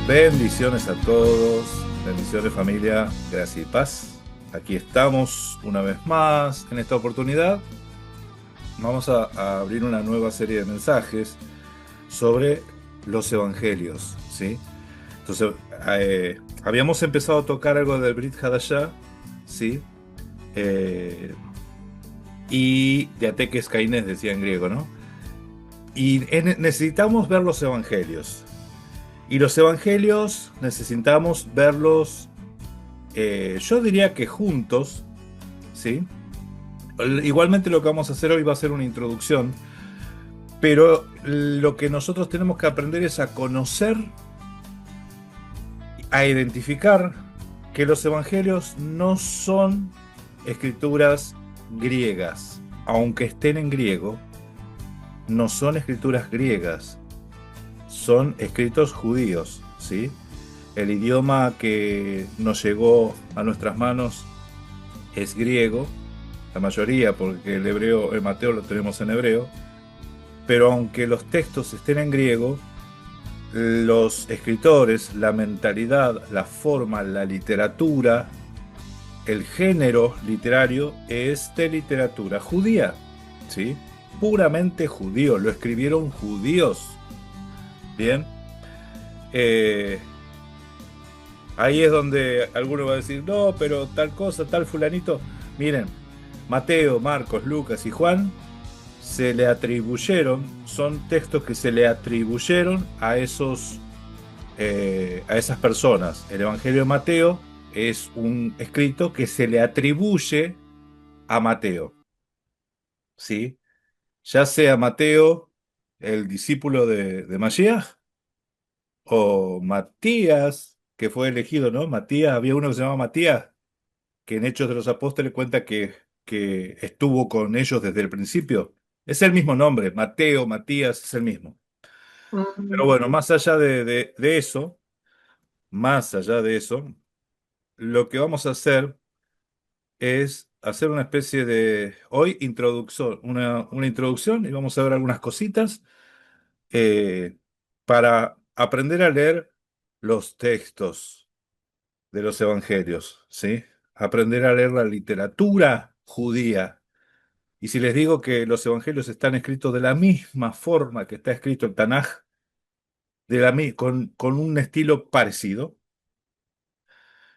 Bendiciones a todos, bendiciones familia, gracia y paz. Aquí estamos una vez más en esta oportunidad. Vamos a abrir una nueva serie de mensajes sobre los evangelios, ¿sí? Entonces, habíamos empezado a tocar algo del Brit Hadashah, ¿sí? Eh, y de Ateques Caínés, decía en griego, ¿no? Y necesitamos ver los evangelios. Y los evangelios necesitamos verlos, yo diría que juntos, ¿sí? Igualmente lo que vamos a hacer hoy va a ser una introducción, pero lo que nosotros tenemos que aprender es a conocer, a identificar que los evangelios no son escrituras griegas, aunque estén en griego, no son escrituras griegas, son escritos judíos, ¿sí? El idioma que nos llegó a nuestras manos es griego, la mayoría, porque el hebreo, el Mateo lo tenemos en hebreo, pero aunque los textos estén en griego, los escritores, la mentalidad, la forma, la literatura, el género literario es de literatura judía, ¿sí? Puramente judío, lo escribieron judíos. Bien, eh, ahí es donde alguno va a decir, no, pero tal cosa, tal fulanito. Miren, Mateo, Marcos, Lucas y Juan se le atribuyeron, son textos que se le atribuyeron a esas personas. El Evangelio de Mateo es un escrito que se le atribuye a Mateo, ¿sí? Ya sea Mateo, el discípulo de Mashiach, o Matías, que fue elegido, ¿no? Matías, había uno que se llamaba Matías, que en Hechos de los Apóstoles cuenta que estuvo con ellos desde el principio. Es el mismo nombre, Mateo, Matías, es el mismo. Pero Mm. bueno, más allá de eso, más allá de eso, lo que vamos a hacer es hacer una especie de, hoy, introducción, una introducción y vamos a ver algunas cositas eh, para aprender a leer los textos de los evangelios, ¿sí? Aprender a leer la literatura judía. Y si les digo que los evangelios están escritos de la misma forma que está escrito el Tanaj, con un estilo parecido,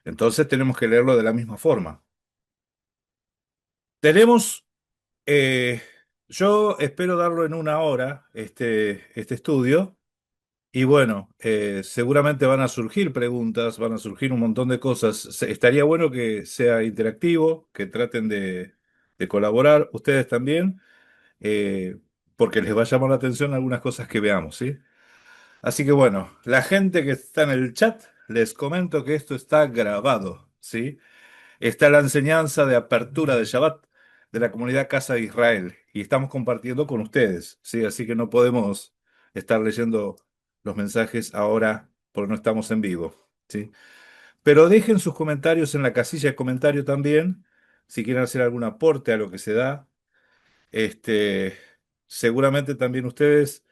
entonces tenemos que leerlo de la misma forma. Tenemos, eh, yo espero darlo en una hora, este estudio, y bueno, seguramente van a surgir preguntas, van a surgir un montón de cosas. Estaría bueno que sea interactivo, que traten de colaborar, ustedes también, eh, porque les va a llamar la atención algunas cosas que veamos, ¿sí? Así que bueno, la gente que está en el chat, les comento que esto está grabado, ¿sí? Está la enseñanza de apertura de Shabbat de la comunidad Casa de Israel y estamos compartiendo con ustedes, ¿sí? Así que no podemos estar leyendo los mensajes ahora porque no estamos en vivo, ¿sí? Pero dejen sus comentarios en la casilla de comentario también, si quieren hacer algún aporte a lo que se da. Este, seguramente también ustedes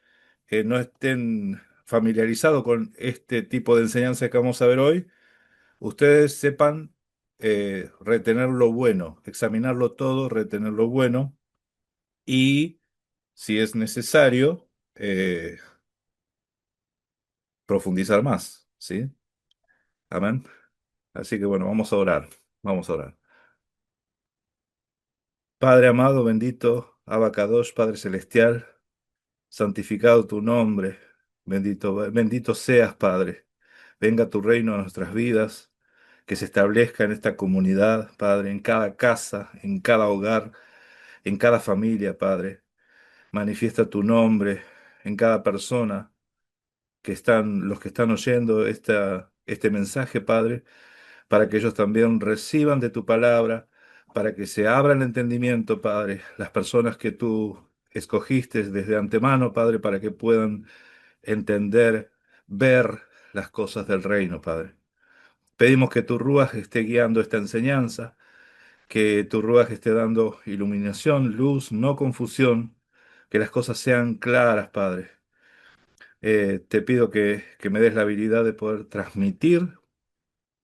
no estén familiarizados con este tipo de enseñanza que vamos a ver hoy, ustedes sepan retener lo bueno, examinarlo todo, retener lo bueno y, si es necesario, profundizar más, ¿sí? Amén. Así que bueno, vamos a orar, vamos a orar. Padre amado, bendito, Abacadosh, Padre celestial, santificado tu nombre, bendito seas, Padre. Venga tu reino a nuestras vidas, que se establezca en esta comunidad, Padre, en cada casa, en cada hogar, en cada familia, Padre. Manifiesta tu nombre en cada persona los que están oyendo este mensaje, Padre, para que ellos también reciban de tu palabra, para que se abra el entendimiento, Padre, las personas que tú escogiste desde antemano, Padre, para que puedan entender, ver las cosas del reino, Padre. Pedimos que tu Ruaj esté guiando esta enseñanza, que tu Ruaj esté dando iluminación, luz, no confusión, que las cosas sean claras, Padre. Te pido que me des la habilidad de poder transmitir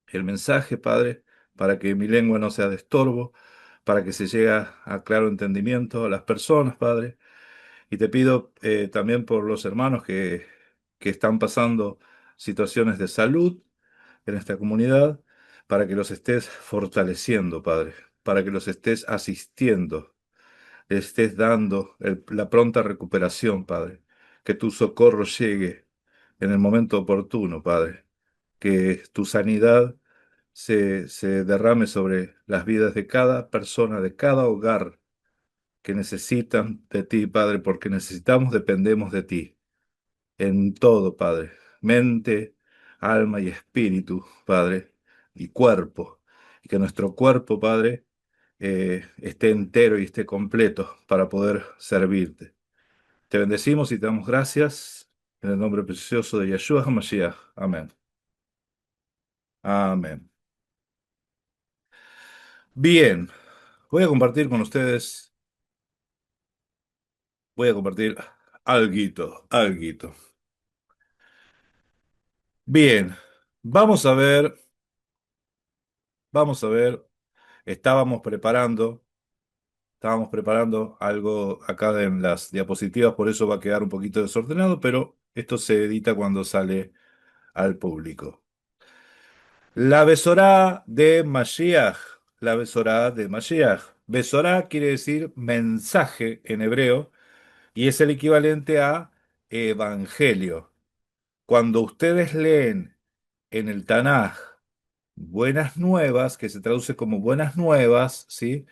el mensaje, Padre, para que mi lengua no sea de estorbo, para que se llegue a claro entendimiento a las personas, Padre. Y te pido también por los hermanos que están pasando situaciones de salud en esta comunidad, para que los estés fortaleciendo, Padre, para que los estés asistiendo, le estés dando la pronta recuperación, Padre, que tu socorro llegue en el momento oportuno, Padre, que tu sanidad se derrame sobre las vidas de cada persona, de cada hogar que necesitan de ti, Padre, porque necesitamos, dependemos de ti en todo, Padre, mente, alma y espíritu, Padre, y cuerpo, y que nuestro cuerpo, Padre, esté entero y esté completo para poder servirte. Te bendecimos y te damos gracias en el nombre precioso de Yeshua HaMashiach. Amén. Amén. Bien, voy a compartir con ustedes, voy a compartir alguito. Bien, vamos a ver, vamos a ver, estábamos preparando. Estábamos preparando algo acá en las diapositivas, por eso va a quedar un poquito desordenado, pero esto se edita cuando sale al público. La Besorá de Mashiach. La Besorá de Mashiach. Besorá quiere decir mensaje en hebreo y es el equivalente a evangelio. Cuando ustedes leen en el Tanaj buenas nuevas, que se traduce como buenas nuevas, ¿sí?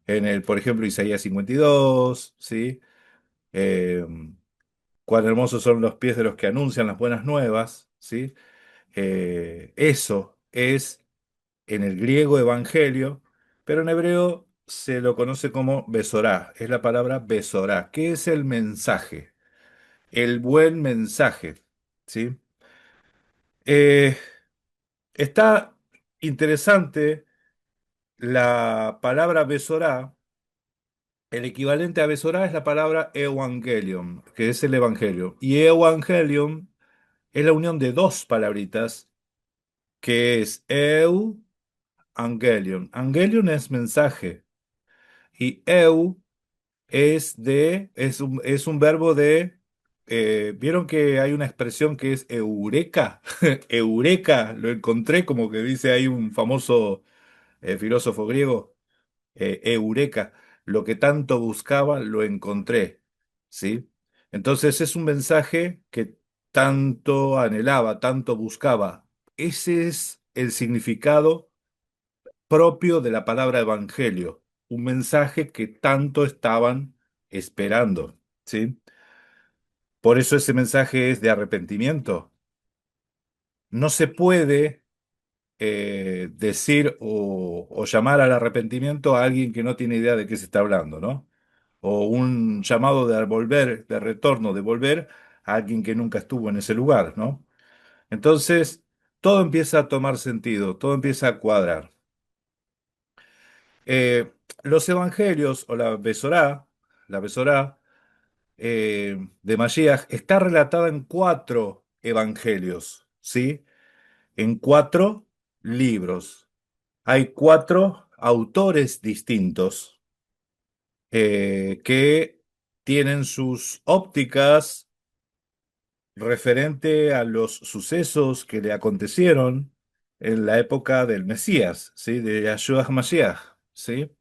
En el, por ejemplo, Isaías 52, ¿sí? Eh, Cuán hermosos son los pies de los que anuncian las buenas nuevas, ¿sí? Eso es en el griego evangelio, pero en hebreo se lo conoce como besorá, es la palabra besorá, que es el mensaje, el buen mensaje, ¿sí? Eh, Está interesante la palabra besorá. El equivalente a besorá es la palabra evangelion, que es el evangelio. Y evangelion es la unión de dos palabritas, que es angelion. Angelion es mensaje y es un verbo de... ¿vieron que hay una expresión que es eureka? Eureka, lo encontré como que dice ahí un famoso filósofo griego. Eureka, lo que tanto buscaba, lo encontré, ¿sí? Entonces es un mensaje que tanto anhelaba, tanto buscaba. Ese es el significado propio de la palabra evangelio, un mensaje que tanto estaban esperando, ¿sí? Por eso ese mensaje es de arrepentimiento. No se puede decir o llamar al arrepentimiento a alguien que no tiene idea de qué se está hablando, ¿no? O un llamado de volver, de retorno, de volver a alguien que nunca estuvo en ese lugar, ¿no? Entonces, todo empieza a tomar sentido, todo empieza a cuadrar. Eh, los evangelios o la Besorá de Mashiach está relatada en cuatro evangelios, ¿sí? En cuatro libros. Hay cuatro autores distintos que tienen sus ópticas referente a los sucesos que le acontecieron en la época del Mesías, ¿sí? De Yahshua HaMashiach, ¿sí?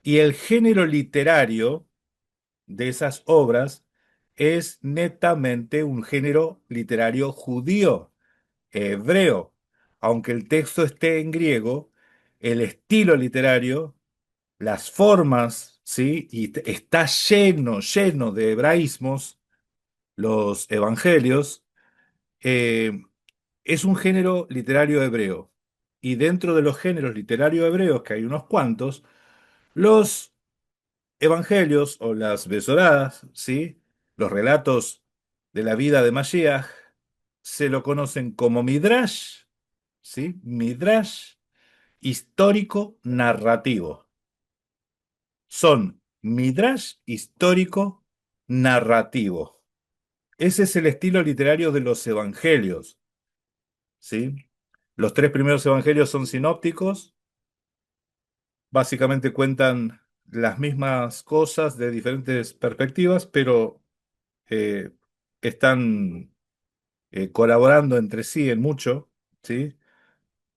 Y el género literario de esas obras es netamente un género literario judío, hebreo. Aunque el texto esté en griego, el estilo literario, las formas, ¿sí? Y está lleno de hebraísmos, los evangelios, eh, es un género literario hebreo. Y dentro de los géneros literarios hebreos, que hay unos cuantos, los evangelios o las besoradas, ¿sí? Los relatos de la vida de Mashiach, se lo conocen como Midrash, ¿sí? Midrash histórico narrativo. Son Midrash histórico narrativo. Ese es el estilo literario de los evangelios, ¿sí? Los tres primeros evangelios son sinópticos, básicamente cuentan las mismas cosas de diferentes perspectivas, pero eh, están colaborando entre sí en mucho, ¿sí?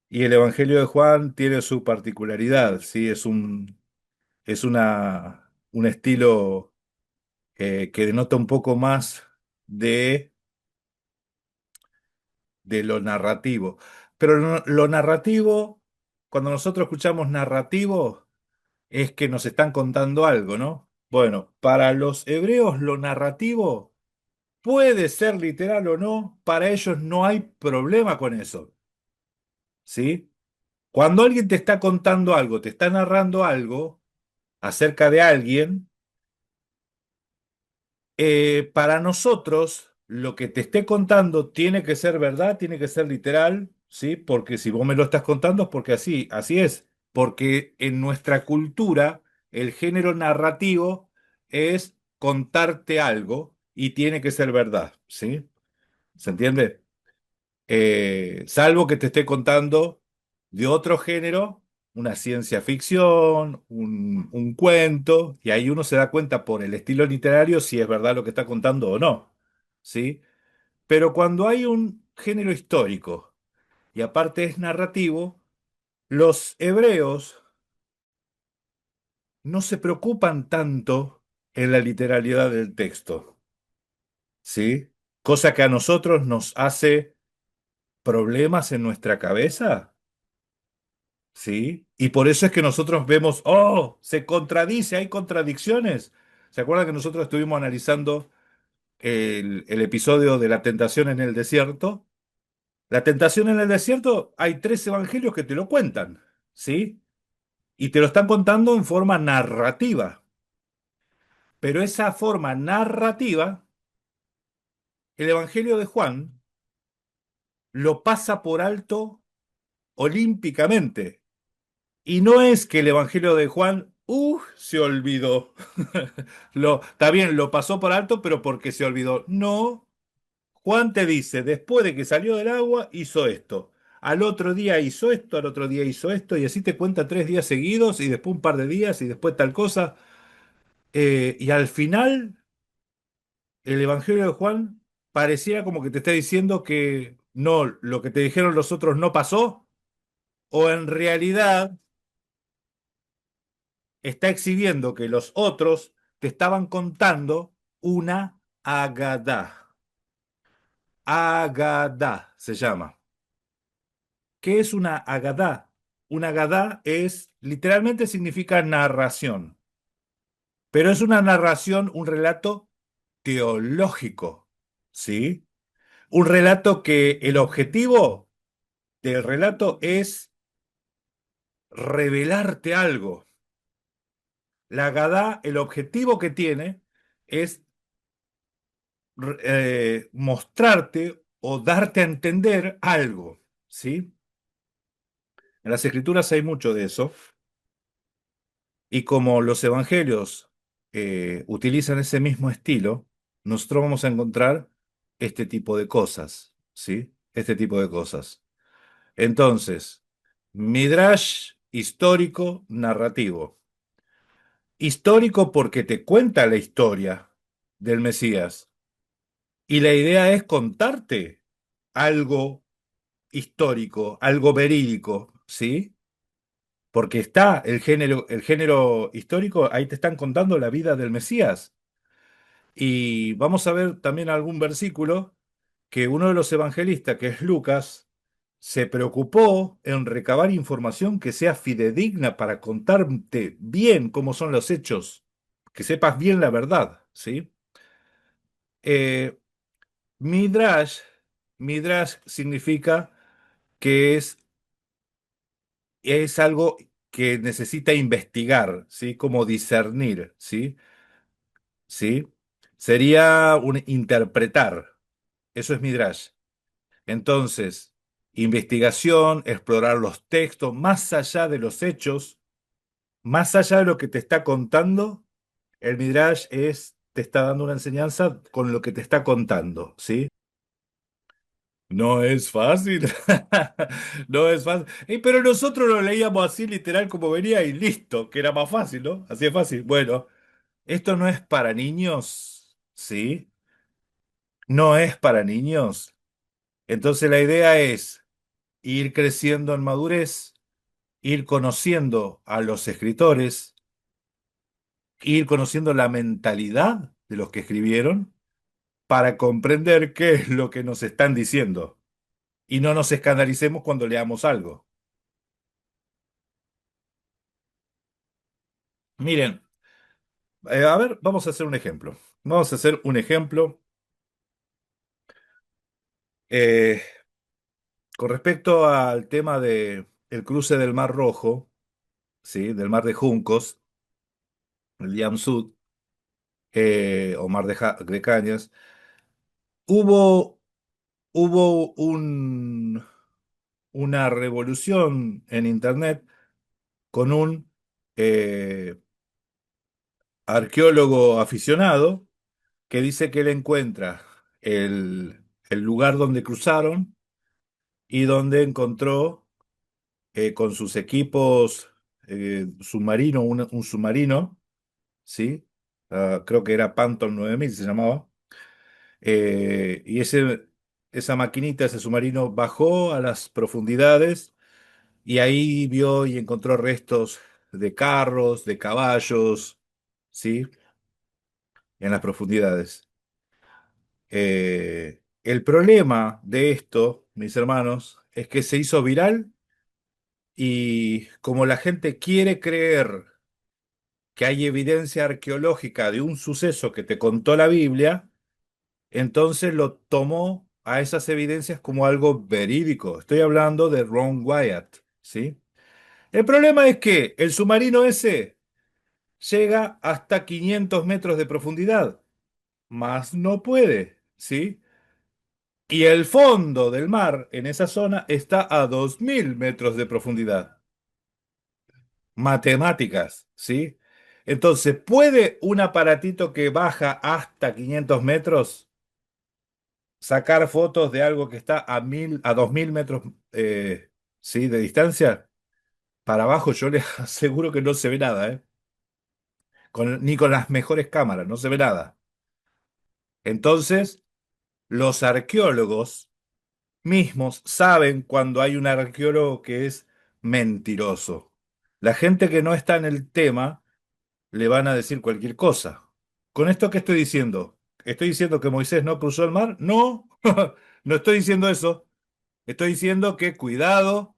Y el Evangelio de Juan tiene su particularidad, ¿sí? Un estilo que denota un poco más de, de lo narrativo. Pero lo narrativo, cuando nosotros escuchamos narrativo, es que nos están contando algo, ¿no? Bueno, para los hebreos lo narrativo puede ser literal o no, para ellos no hay problema con eso, ¿sí? Cuando alguien te está contando algo, te está narrando algo acerca de alguien, para nosotros lo que te esté contando tiene que ser verdad, tiene que ser literal, ¿sí? Porque si vos me lo estás contando es porque así es. Porque en nuestra cultura el género narrativo es contarte algo y tiene que ser verdad, ¿sí? ¿Se entiende? Salvo que te esté contando de otro género, una ciencia ficción, un cuento, y ahí uno se da cuenta por el estilo literario si es verdad lo que está contando o no, ¿sí? Pero cuando hay un género histórico y aparte es narrativo, los hebreos no se preocupan tanto en la literalidad del texto, ¿sí? Cosa que a nosotros nos hace problemas en nuestra cabeza. Sí, y por eso es que nosotros vemos, oh, se contradice, hay contradicciones. ¿Se acuerdan que nosotros estuvimos analizando el episodio de la tentación en el desierto? La tentación en el desierto, hay tres evangelios que te lo cuentan, ¿sí? Y te lo están contando en forma narrativa. Pero esa forma narrativa, el evangelio de Juan lo pasa por alto olímpicamente. Y no es que el Evangelio de Juan, se olvidó. Está bien, lo pasó por alto, pero porque se olvidó. No, Juan te dice, después de que salió del agua, hizo esto. Al otro día hizo esto, al otro día hizo esto, y así te cuenta 3 días seguidos, y después un par de días, y después tal cosa. Y al final, el Evangelio de Juan pareciera como que te está diciendo que no, lo que te dijeron los otros no pasó, o en realidad está exhibiendo que los otros te estaban contando una Agadá. Agadá se llama. ¿Qué es una Agadá? Una Agadá es, literalmente significa narración, pero es una narración, un relato teológico, ¿sí? Un relato que el objetivo del relato es revelarte algo. La Agadá, el objetivo que tiene es mostrarte o darte a entender algo, ¿sí? En las escrituras hay mucho de eso, y como los evangelios utilizan ese mismo estilo, nosotros vamos a encontrar este tipo de cosas, ¿sí? Este tipo de cosas. Entonces, Midrash histórico narrativo. Histórico porque te cuenta la historia del Mesías, y la idea es contarte algo histórico, algo verídico, ¿sí? Porque está el género histórico, ahí te están contando la vida del Mesías. Y vamos a ver también algún versículo que uno de los evangelistas, que es Lucas, se preocupó en recabar información que sea fidedigna para contarte bien cómo son los hechos, que sepas bien la verdad, ¿sí? Eh, Midrash, Midrash significa que es algo que necesita investigar, ¿sí? Como discernir, ¿sí? ¿Sí? Sería un interpretar. Eso es Midrash. Entonces, investigación, explorar los textos, más allá de los hechos, más allá de lo que te está contando, el Midrash es te está dando una enseñanza con lo que te está contando, ¿sí? No es fácil. No es fácil. Pero nosotros lo leíamos así literal como venía y listo, que era más fácil, ¿no? Así es fácil. Bueno, esto no es para niños, ¿sí? No es para niños. Entonces la idea es ir creciendo en madurez, ir conociendo a los escritores, ir conociendo la mentalidad de los que escribieron para comprender qué es lo que nos están diciendo y no nos escandalicemos cuando leamos algo. Miren, a ver, vamos a hacer un ejemplo. Vamos a hacer un ejemplo eh, con respecto al tema de el cruce del Mar Rojo, ¿sí? Del Mar de Juncos, el Liam Sud, o Mar de Cañas. Hubo, hubo una revolución en Internet con un eh, arqueólogo aficionado que dice que él encuentra el lugar donde cruzaron y donde encontró con sus equipos submarino, un submarino, ¿sí? Ah, creo que era Panton 9000 se llamaba. Y esa maquinita, ese submarino, bajó a las profundidades y ahí vio y encontró restos de carros, de caballos, ¿sí? En las profundidades. El problema de esto, mis hermanos, es que se hizo viral y como la gente quiere creer que hay evidencia arqueológica de un suceso que te contó la Biblia, entonces lo tomó a esas evidencias como algo verídico. Estoy hablando de Ron Wyatt, ¿sí? El problema es que el submarino ese llega hasta 500 metros de profundidad, más no puede, ¿sí? Y el fondo del mar en esa zona está a 2000 metros de profundidad. Matemáticas, ¿sí? Entonces, ¿puede un aparatito que baja hasta 500 metros sacar fotos de algo que está a 2000 metros, ¿sí? De distancia? Para abajo yo les aseguro que no se ve nada, ¿eh? Ni con las mejores cámaras, no se ve nada. Entonces, los arqueólogos mismos saben cuando hay un arqueólogo que es mentiroso. La gente que no está en el tema le van a decir cualquier cosa. ¿Con esto qué estoy diciendo? ¿Estoy diciendo que Moisés no cruzó el mar? No, no estoy diciendo eso. Estoy diciendo que cuidado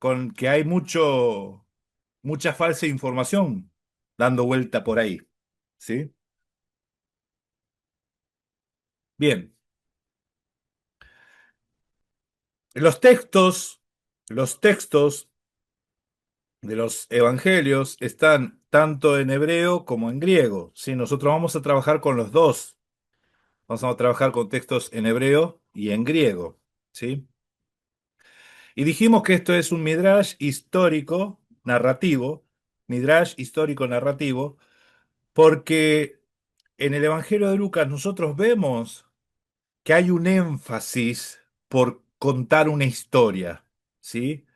con que hay mucha falsa información dando vuelta por ahí. ¿Sí? Bien, los textos de los evangelios están tanto en hebreo como en griego. ¿Sí? Nosotros vamos a trabajar con los dos. Vamos a trabajar con textos en hebreo y en griego. ¿Sí? Y dijimos que esto es un midrash histórico narrativo, midrash histórico narrativo, porque en el Evangelio de Lucas nosotros vemos que hay un énfasis por contar una historia, ¿sí?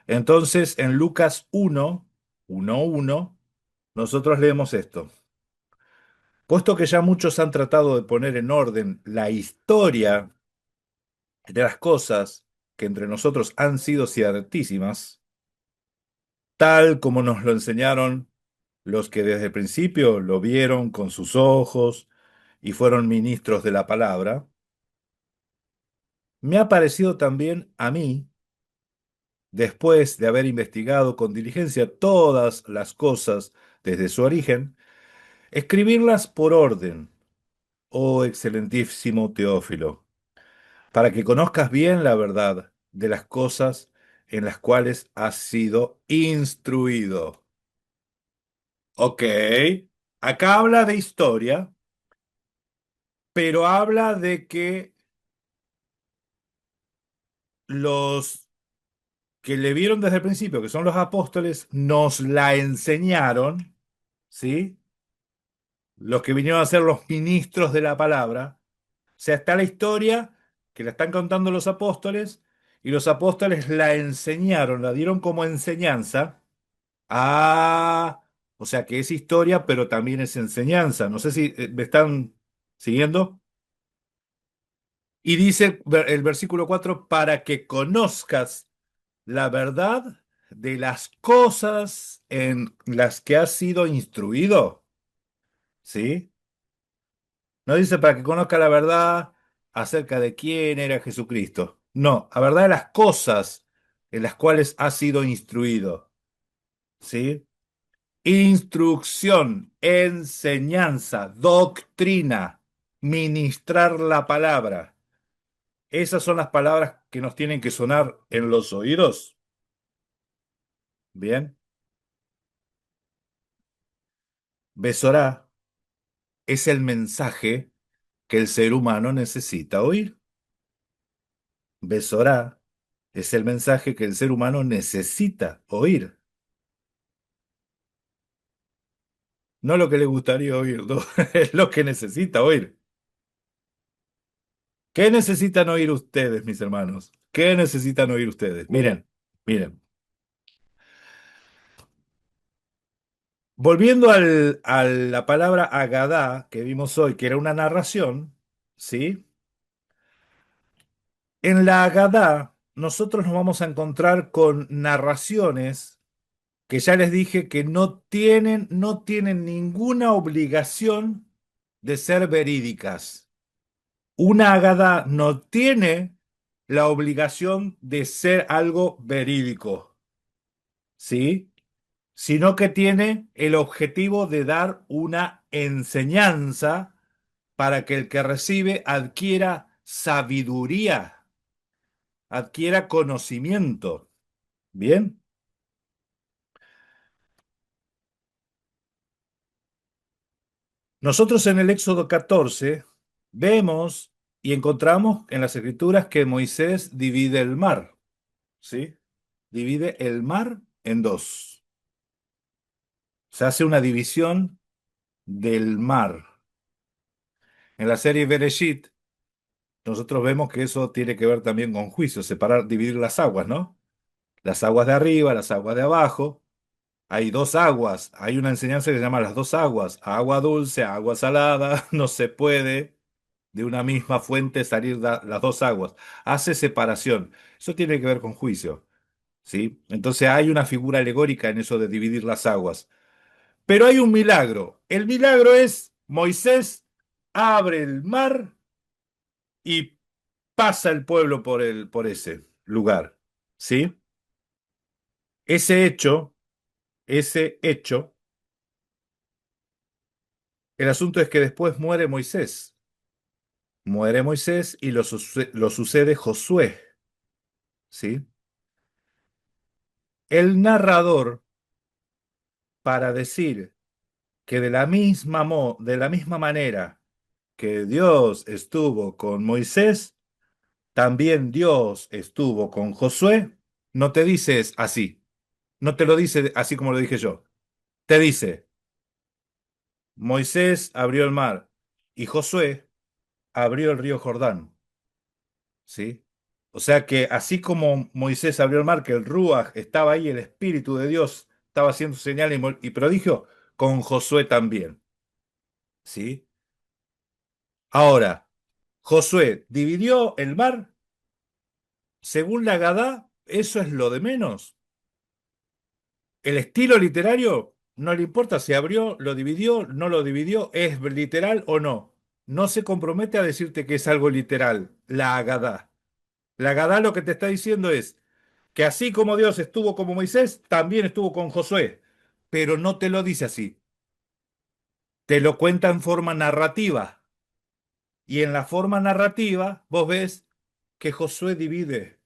Entonces, en Lucas 1, nosotros leemos esto. Puesto que ya muchos han tratado de poner en orden la historia de las cosas que entre nosotros han sido ciertísimas, tal como nos lo enseñaron los que desde el principio lo vieron con sus ojos y fueron ministros de la palabra, me ha parecido también a mí, después de haber investigado con diligencia todas las cosas desde su origen, escribirlas por orden, oh excelentísimo Teófilo, para que conozcas bien la verdad de las cosas en las cuales has sido instruido. Ok, acá habla de historia, pero habla de que los que le vieron desde el principio, que son los apóstoles, nos la enseñaron, ¿sí? los que vinieron a ser los ministros de la palabra. O sea, está la historia que la están contando los apóstoles y los apóstoles la enseñaron, la dieron como enseñanza. Ah, o sea que es historia, pero también es enseñanza. No sé si me están siguiendo. Y dice el versículo 4 para que conozcas la verdad de las cosas en las que has sido instruido. ¿Sí? No dice para que conozca la verdad acerca de quién era Jesucristo. No, la verdad de las cosas en las cuales has sido instruido. ¿Sí? Instrucción, enseñanza, doctrina, ministrar la palabra. Esas son las palabras que nos tienen que sonar en los oídos. Bien. Besorá es el mensaje que el ser humano necesita oír. Besorá es el mensaje que el ser humano necesita oír. No lo que le gustaría oír, no, es lo que necesita oír. ¿Qué necesitan oír ustedes, mis hermanos? ¿Qué necesitan oír ustedes? Miren, miren. Volviendo a la palabra Agadá que vimos hoy, que era una narración, ¿sí? En la Agadá nosotros nos vamos a encontrar con narraciones que ya les dije que no tienen ninguna obligación de ser verídicas. Una Agadá no tiene la obligación de ser algo verídico, ¿sí? Sino que tiene el objetivo de dar una enseñanza para que el que recibe adquiera sabiduría, adquiera conocimiento. Bien, nosotros en el Éxodo 14 vemos y encontramos en las Escrituras que Moisés divide el mar, ¿sí? Divide el mar en dos. Se hace una división del mar. En la serie Bereshit, nosotros vemos que eso tiene que ver también con juicio, separar, dividir las aguas, ¿no? Las aguas de arriba, las aguas de abajo. Hay dos aguas. Hay una enseñanza que se llama las dos aguas. Agua dulce, agua salada. No se puede de una misma fuente salir las dos aguas. Hace separación. Eso tiene que ver con juicio, ¿sí? Entonces hay una figura alegórica en eso de dividir las aguas. Pero hay un milagro. El milagro es Moisés abre el mar y pasa el pueblo por ese lugar, ¿sí? Ese hecho, ese hecho, el asunto es que después muere Moisés. Muere Moisés y lo sucede Josué, ¿sí? El narrador, para decir que de la misma manera que Dios estuvo con Moisés, también Dios estuvo con Josué, no te dices así, no te lo dice así como lo dije yo. Te dice, Moisés abrió el mar y Josué abrió el río Jordán, ¿sí? O sea que así como Moisés abrió el mar, que el Ruach estaba ahí, el Espíritu de Dios estaba haciendo señales y prodigio, con Josué también, ¿sí? Ahora, Josué dividió el mar, según la Gadá, eso es lo de menos. El estilo literario no le importa si abrió, lo dividió, no lo dividió, es literal o no. No se compromete a decirte que es algo literal, la Agadá. La Agadá lo que te está diciendo es que así como Dios estuvo con Moisés, también estuvo con Josué, pero no te lo dice así. Te lo cuenta en forma narrativa. Y en la forma narrativa vos ves que Josué divide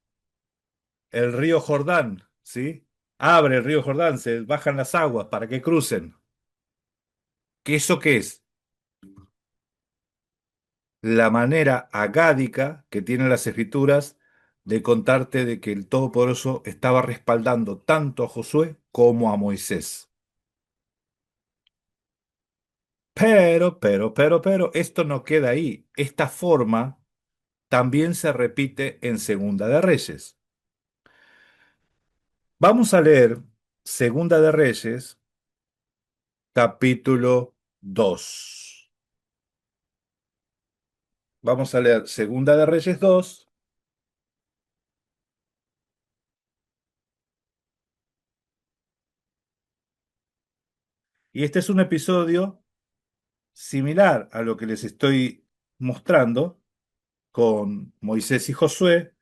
el río Jordán, ¿sí? Abre el río Jordán, se bajan las aguas para que crucen. ¿Qué eso qué es? La manera agádica que tienen las escrituras de contarte de que el Todopoderoso estaba respaldando tanto a Josué como a Moisés. Pero, esto no queda ahí. Esta forma también se repite en Segunda de Reyes. Vamos a leer Segunda de Reyes, capítulo 2. Vamos a leer Segunda de Reyes 2. Y este es un episodio similar a lo que les estoy mostrando con Moisés y Josué,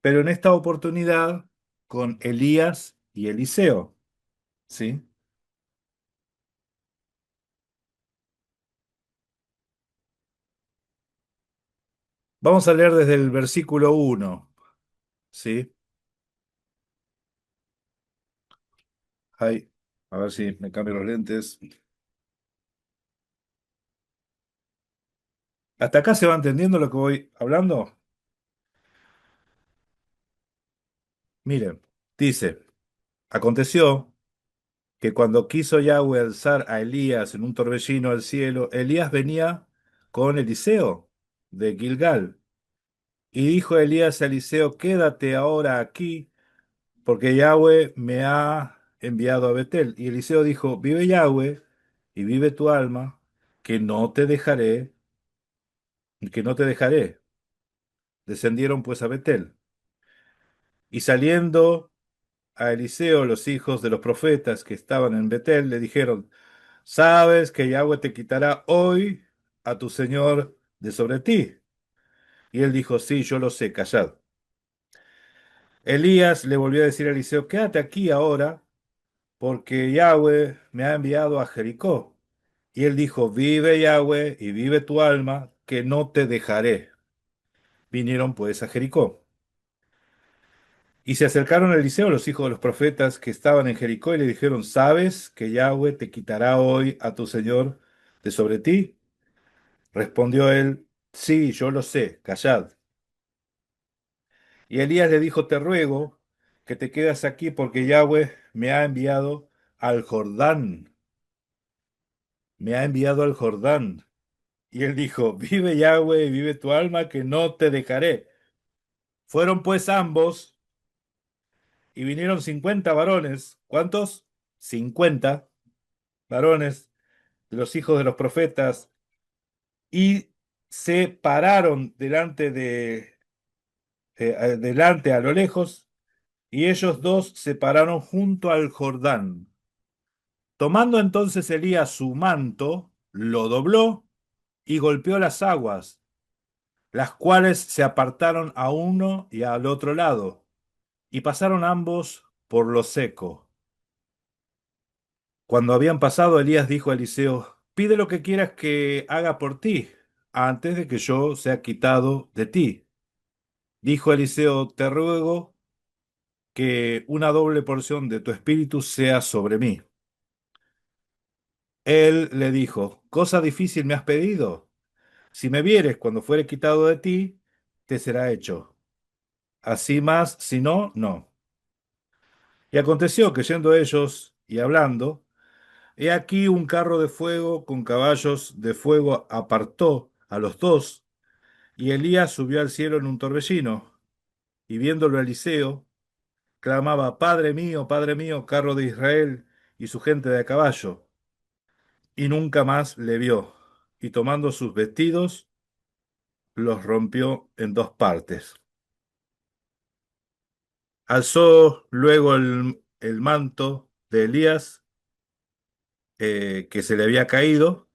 pero en esta oportunidad con Elías y Eliseo, ¿sí? Vamos a leer desde el versículo 1, ¿sí? Ahí, a ver si me cambio los lentes. ¿Hasta acá se va entendiendo lo que voy hablando? Miren, dice, aconteció que cuando quiso Yahweh alzar a Elías en un torbellino al cielo, Elías venía con Eliseo de Gilgal. Y dijo Elías a Eliseo, quédate ahora aquí, porque Yahweh me ha enviado a Betel. Y Eliseo dijo, vive Yahweh y vive tu alma, que no te dejaré, que no te dejaré. Descendieron pues a Betel. Y saliendo a Eliseo, los hijos de los profetas que estaban en Betel, le dijeron, sabes que Yahweh te quitará hoy a tu señor de sobre ti. Y él dijo, sí, yo lo sé, callad. Elías le volvió a decir a Eliseo, quédate aquí ahora, porque Yahweh me ha enviado a Jericó. Y él dijo, vive Yahweh y vive tu alma, que no te dejaré. Vinieron pues a Jericó. Y se acercaron a Eliseo los hijos de los profetas que estaban en Jericó y le dijeron, ¿sabes que Yahweh te quitará hoy a tu señor de sobre ti? Respondió él, sí, yo lo sé, callad. Y Elías le dijo, te ruego que te quedas aquí porque Yahweh me ha enviado al Jordán, me ha enviado al Jordán. Y él dijo, vive Yahweh y vive tu alma, que no te dejaré. Fueron pues ambos y vinieron 50 varones. ¿Cuántos? 50 varones de los hijos de los profetas y se pararon delante a lo lejos, y ellos dos se pararon junto al Jordán. Tomando entonces Elías su manto, lo dobló y golpeó las aguas, las cuales se apartaron a uno y al otro lado, y pasaron ambos por lo seco. Cuando habían pasado, Elías dijo a Eliseo, pide lo que quieras que haga por ti, antes de que yo sea quitado de ti. Dijo Eliseo, te ruego que una doble porción de tu espíritu sea sobre mí. Él le dijo, cosa difícil me has pedido. Si me vieres cuando fuere quitado de ti, te será hecho. Así más, si no, no. Y aconteció que yendo ellos y hablando, he aquí un carro de fuego con caballos de fuego apartó a los dos, y Elías subió al cielo en un torbellino, y viéndolo Eliseo, clamaba, Padre mío, carro de Israel y su gente de a caballo. Y nunca más le vio, y tomando sus vestidos, los rompió en dos partes. Alzó luego el manto de Elías, que se le había caído,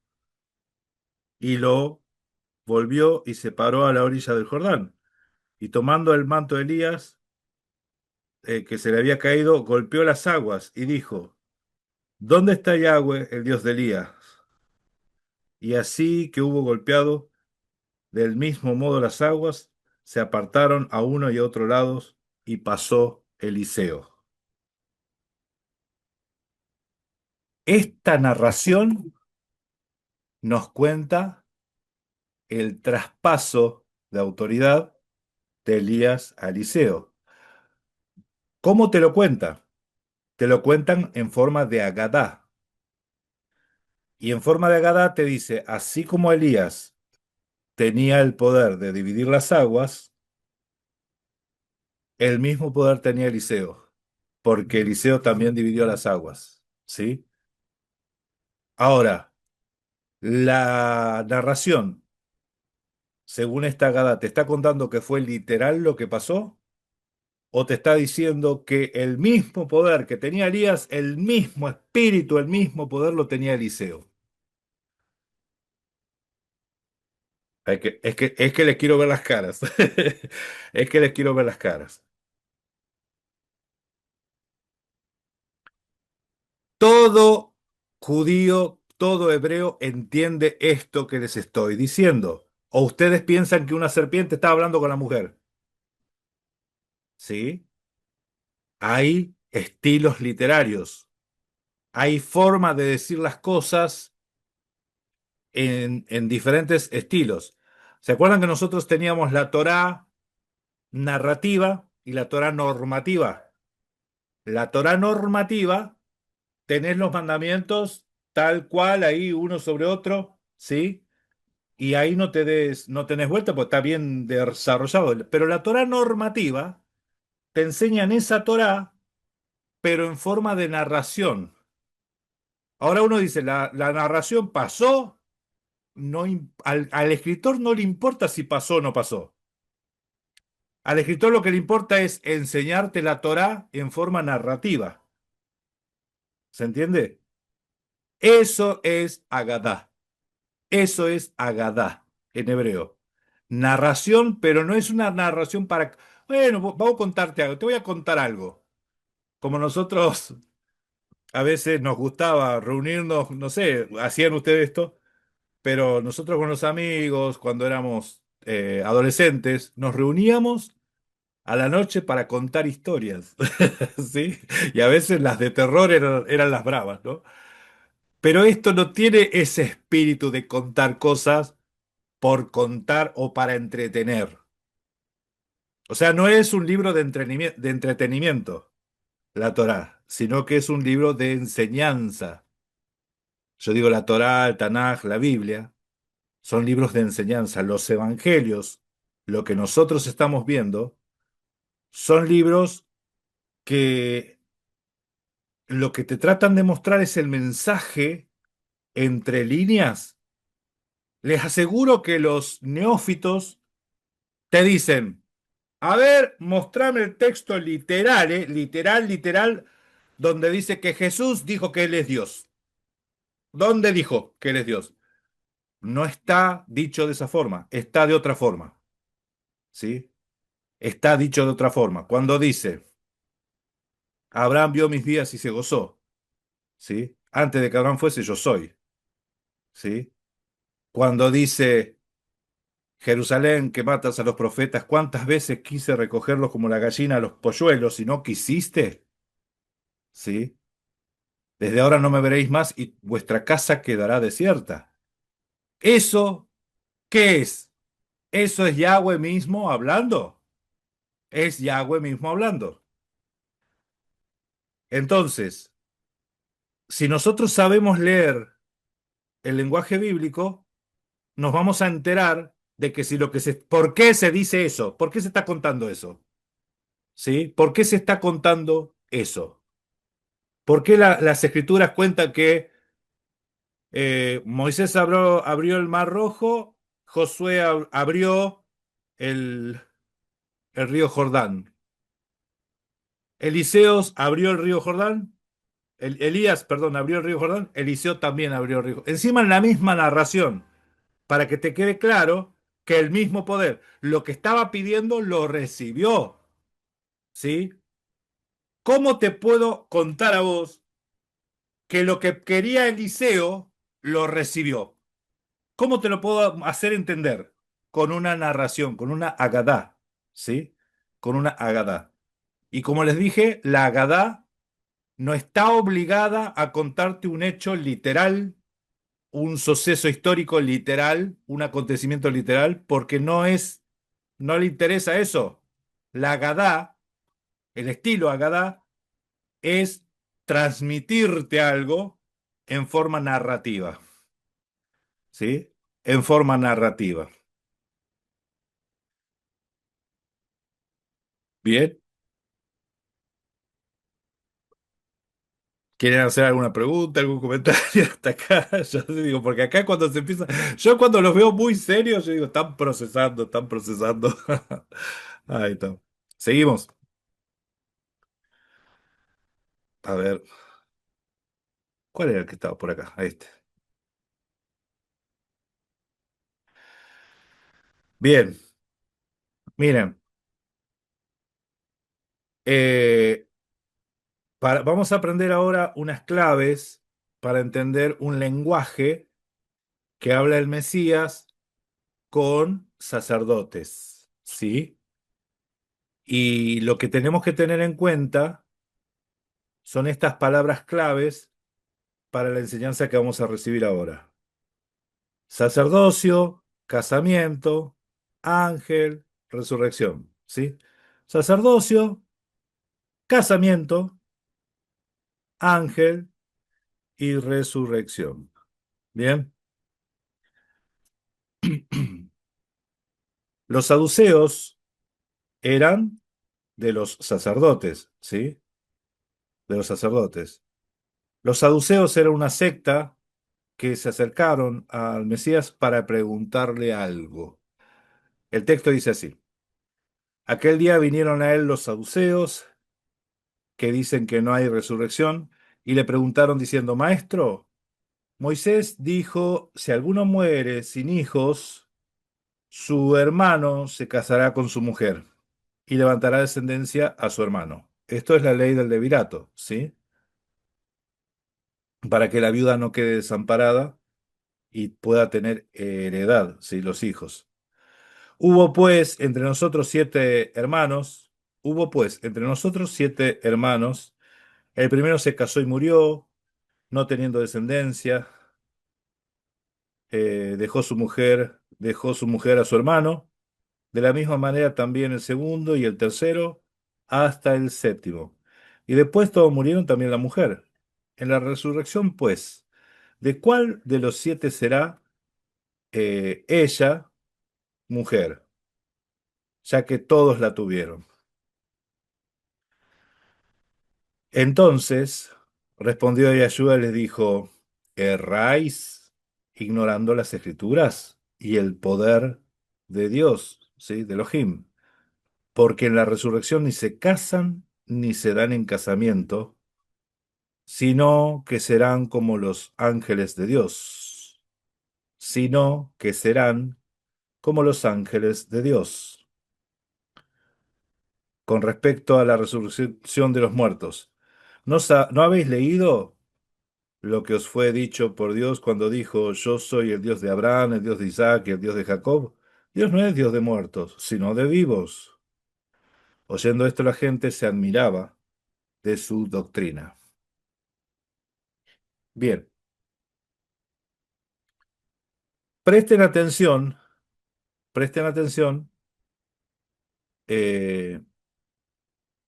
y lo volvió y se paró a la orilla del Jordán. Y tomando el manto de Elías, que se le había caído, golpeó las aguas y dijo, ¿dónde está Yahweh, el Dios de Elías? Y así que hubo golpeado, del mismo modo las aguas se apartaron a uno y a otro lado, y pasó Eliseo. Esta narración nos cuenta el traspaso de autoridad de Elías a Eliseo. ¿Cómo te lo cuenta? Te lo cuentan en forma de Agadá. Y en forma de Agadá te dice, así como Elías tenía el poder de dividir las aguas, el mismo poder tenía Eliseo, porque Eliseo también dividió las aguas, ¿sí? Ahora, la narración, según esta Agadá, ¿te está contando que fue literal lo que pasó? ¿O te está diciendo que el mismo poder que tenía Elías, el mismo espíritu, el mismo poder lo tenía Eliseo? Es que les quiero ver las caras. Es que les quiero ver las caras. Todo judío, todo hebreo entiende esto que les estoy diciendo. ¿O ustedes piensan que una serpiente está hablando con la mujer? ¿Sí? Hay estilos literarios. Hay formas de decir las cosas en diferentes estilos. ¿Se acuerdan que nosotros teníamos la Torá narrativa y la Torá normativa? La Torá normativa, tenés los mandamientos tal cual ahí uno sobre otro, ¿sí? Y ahí no tenés vuelta porque está bien desarrollado. Pero la Torá normativa te enseñan esa Torá, pero en forma de narración. Ahora uno dice, la narración pasó, no, al escritor no le importa si pasó o no pasó. Al escritor lo que le importa es enseñarte la Torá en forma narrativa. ¿Se entiende? Eso es Agadá. Eso es Agadá en hebreo. Narración, pero no es una narración para... Bueno, vamos a contarte algo. Te voy a contar algo. Como nosotros a veces nos gustaba reunirnos, no sé, hacían ustedes esto, pero nosotros con los amigos, cuando éramos adolescentes, nos reuníamos a la noche para contar historias, ¿sí? Y a veces las de terror eran las bravas, ¿no? Pero esto no tiene ese espíritu de contar cosas por contar o para entretener. O sea, no es un libro de entretenimiento, la Torá, sino que es un libro de enseñanza. Yo digo la Torá, el Tanaj, la Biblia, son libros de enseñanza. Los evangelios, lo que nosotros estamos viendo, son libros que lo que te tratan de mostrar es el mensaje entre líneas. Les aseguro que los neófitos te dicen, a ver, mostrame el texto literal, literal, literal, donde dice que Jesús dijo que Él es Dios. ¿Dónde dijo que Él es Dios? No está dicho de esa forma, está de otra forma, ¿sí? Está dicho de otra forma. Cuando dice, Abraham vio mis días y se gozó, ¿sí? Antes de que Abraham fuese, yo soy, ¿sí? Cuando dice, Jerusalén, que matas a los profetas, ¿cuántas veces quise recogerlos como la gallina a los polluelos y no quisiste? ¿Sí? Desde ahora no me veréis más y vuestra casa quedará desierta. ¿Eso qué es? Eso es Yahweh mismo hablando. Es Yahweh mismo hablando. Entonces, si nosotros sabemos leer el lenguaje bíblico, nos vamos a enterar de que si lo que se... ¿Por qué se dice eso? ¿Por qué se está contando eso? ¿Sí? ¿Por qué se está contando eso? ¿Por qué las escrituras cuentan que Moisés abrió el mar rojo, Josué abrió el, el río Jordán? Eliseos abrió el río Jordán, Elías, perdón, abrió el río Jordán, Eliseo también abrió el río Jordán. Encima en la misma narración, para que te quede claro que el mismo poder, lo que estaba pidiendo, lo recibió, ¿sí? ¿Cómo te puedo contar a vos que lo que quería Eliseo, lo recibió? ¿Cómo te lo puedo hacer entender? Con una narración, con una agadá, ¿sí? Con una agadá. Y como les dije, la agadá no está obligada a contarte un hecho literal, un suceso histórico literal, un acontecimiento literal, porque no le interesa eso. La Agadá, el estilo Agadá, es transmitirte algo en forma narrativa. ¿sí? En forma narrativa. Bien. ¿Quieren hacer alguna pregunta, algún comentario hasta acá? Yo digo, porque acá cuando se empieza, yo cuando los veo muy serios, yo digo, están procesando, están procesando. Ahí está. Seguimos. A ver, ¿cuál era el que estaba por acá? Ahí está. Bien, miren, eh, vamos a aprender ahora unas claves para entender un lenguaje que habla el Mesías con sacerdotes, ¿sí? Y lo que tenemos que tener en cuenta son estas palabras claves para la enseñanza que vamos a recibir ahora. Sacerdocio, casamiento, ángel, resurrección, ¿sí? Sacerdocio, casamiento, ángel y resurrección. Bien. Los saduceos eran de los sacerdotes, ¿sí? De los sacerdotes. Los saduceos eran una secta que se acercaron al Mesías para preguntarle algo. El texto dice así: aquel día vinieron a él los saduceos, que dicen que no hay resurrección, y le preguntaron diciendo, Maestro, Moisés dijo, si alguno muere sin hijos, su hermano se casará con su mujer y levantará descendencia a su hermano. Esto es la ley del levirato, ¿sí? Para que la viuda no quede desamparada y pueda tener heredad, ¿sí? Los hijos. Hubo pues entre nosotros 7 hermanos, hubo pues entre nosotros 7 hermanos. El primero se casó y murió, no teniendo descendencia. Dejó su mujer a su hermano. De la misma manera también el segundo y el tercero, hasta el séptimo. Y después todos murieron también la mujer. En la resurrección, pues, ¿de cuál de los 7 será ella mujer? Ya que todos la tuvieron. Entonces respondió Yahshua y les dijo, ¿erráis ignorando las escrituras y el poder de Dios, ¿sí? De Elohim? Porque en la resurrección ni se casan ni se dan en casamiento, sino que serán como los ángeles de Dios, sino que serán como los ángeles de Dios. Con respecto a la resurrección de los muertos, ¿no habéis leído lo que os fue dicho por Dios cuando dijo, yo soy el Dios de Abraham, el Dios de Isaac y el Dios de Jacob? Dios no es Dios de muertos, sino de vivos. Oyendo esto la gente se admiraba de su doctrina. Bien, presten atención, presten atención. eh,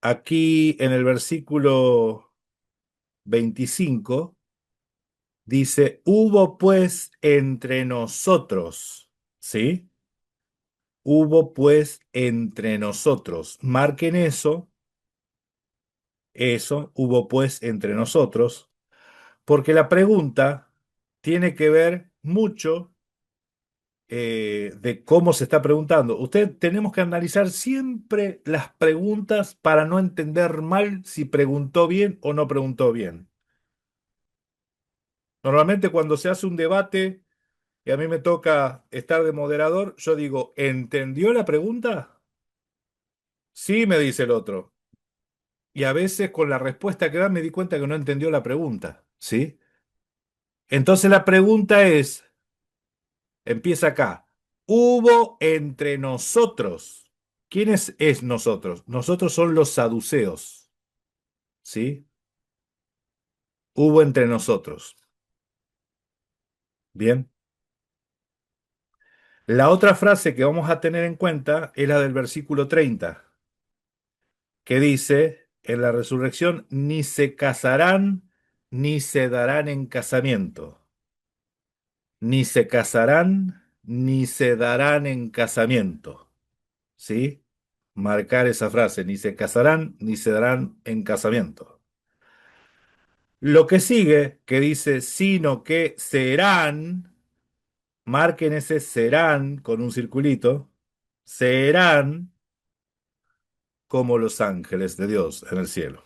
Aquí en el versículo 25 dice, hubo pues entre nosotros, ¿sí? Hubo pues entre nosotros. Marquen eso, hubo pues entre nosotros, porque la pregunta tiene que ver mucho de cómo se está preguntando. Usted tenemos que analizar siempre las preguntas para no entender mal si preguntó bien o no preguntó bien. Normalmente cuando se hace un debate y a mí me toca estar de moderador, yo digo, ¿entendió la pregunta? Sí, me dice el otro. Y a veces con la respuesta que da me di cuenta que no entendió la pregunta, ¿sí? Entonces la pregunta empieza acá. Hubo entre nosotros. ¿Quiénes es nosotros? Nosotros son los saduceos, ¿sí? Hubo entre nosotros. Bien. La otra frase que vamos a tener en cuenta es la del versículo 30, que dice, en la resurrección ni se casarán ni se darán en casamiento. ni se casarán, ni se darán en casamiento. ¿Sí? Marcar esa frase, ni se casarán, ni se darán en casamiento. Lo que sigue, que dice, sino que serán, marquen ese serán con un circulito, serán como los ángeles de Dios en el cielo.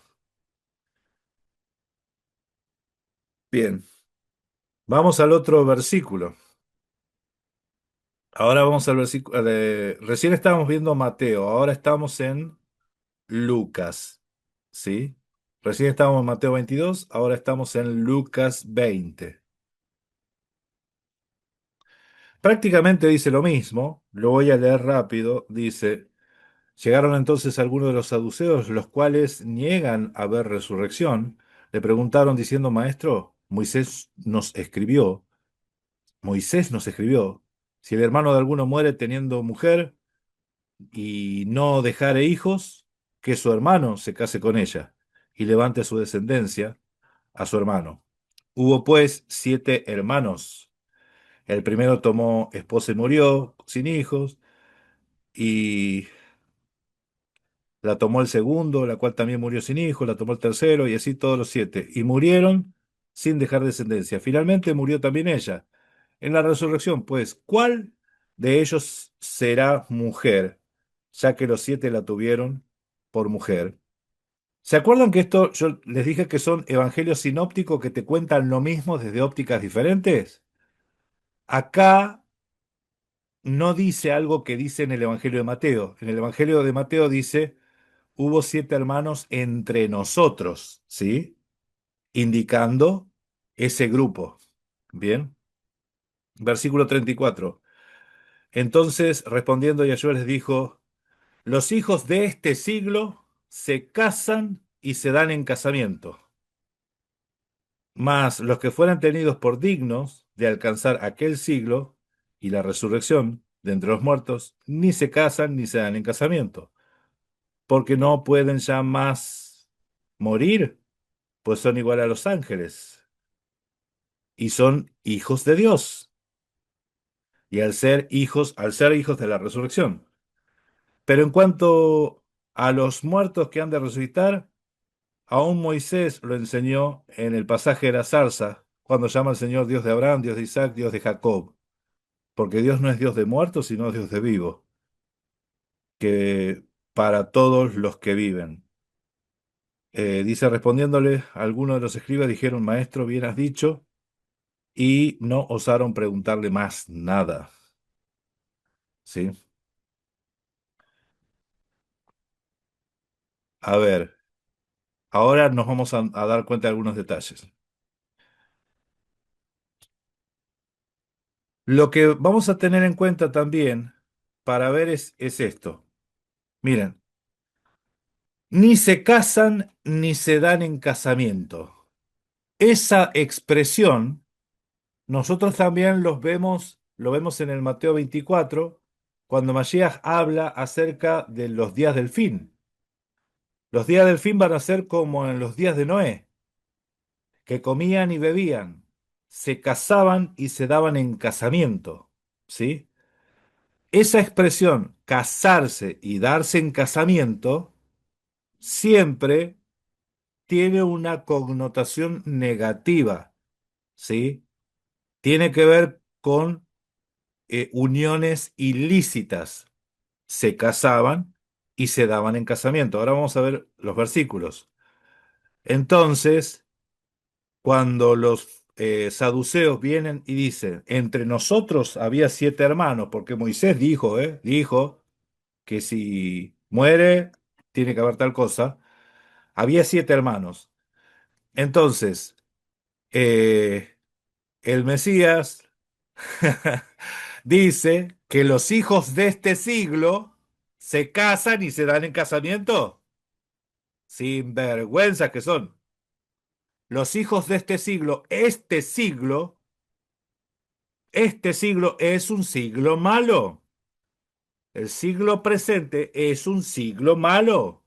Bien, vamos al otro versículo. Ahora vamos al versículo recién estábamos viendo Mateo, ahora estamos en Lucas, ¿sí? Recién estábamos en Mateo 22, ahora estamos en Lucas 20. Prácticamente dice lo mismo, lo voy a leer rápido, dice, llegaron entonces algunos de los saduceos, los cuales niegan haber resurrección, le preguntaron diciendo, Maestro, Moisés nos escribió, si el hermano de alguno muere teniendo mujer y no dejare hijos, que su hermano se case con ella y levante su descendencia a su hermano. Hubo pues 7 hermanos. El primero tomó esposa y murió sin hijos, y la tomó el segundo, la cual también murió sin hijos, la tomó el tercero, y así todos los 7. Y murieron sin dejar descendencia. Finalmente murió también ella. En la resurrección, pues, ¿cuál de ellos será mujer? Ya que los 7 la tuvieron por mujer. ¿Se acuerdan que esto, yo les dije que son evangelios sinópticos que te cuentan lo mismo desde ópticas diferentes? Acá no dice algo que dice en el Evangelio de Mateo. En el Evangelio de Mateo dice, hubo 7 hermanos entre nosotros, ¿sí? Indicando ese grupo. Bien. Versículo 34. Entonces, respondiendo Yahshua les dijo, los hijos de este siglo se casan y se dan en casamiento, mas los que fueran tenidos por dignos de alcanzar aquel siglo y la resurrección de entre los muertos, ni se casan ni se dan en casamiento, porque no pueden ya más morir, pues son igual a los ángeles y son hijos de Dios, y al ser hijos de la resurrección. Pero en cuanto a los muertos que han de resucitar, aún Moisés lo enseñó en el pasaje de la zarza, cuando llama al Señor Dios de Abraham, Dios de Isaac, Dios de Jacob, porque Dios no es Dios de muertos, sino Dios de vivos, que para todos los que viven. Dice respondiéndole, algunos de los escribas dijeron, Maestro, bien has dicho, y no osaron preguntarle más nada. ¿Sí? A ver, ahora nos vamos a dar cuenta de algunos detalles. Lo que vamos a tener en cuenta también para ver es esto. Miren, ni se casan ni se dan en casamiento. Esa expresión nosotros también lo vemos en el Mateo 24, cuando Mashiach habla acerca de los días del fin. Los días del fin van a ser como en los días de Noé, que comían y bebían, se casaban y se daban en casamiento, ¿sí? Esa expresión, casarse y darse en casamiento, siempre tiene una connotación negativa, ¿sí? Tiene que ver con uniones ilícitas. Se casaban y se daban en casamiento. Ahora vamos a ver los versículos. Entonces, cuando los saduceos vienen y dicen, entre nosotros había 7 hermanos, porque Moisés dijo que si muere, tiene que haber tal cosa. Había 7 hermanos. Entonces, eh, el Mesías dice que los hijos de este siglo se casan y se dan en casamiento. Sin vergüenza que son. Los hijos de este siglo es un siglo malo. El siglo presente es un siglo malo.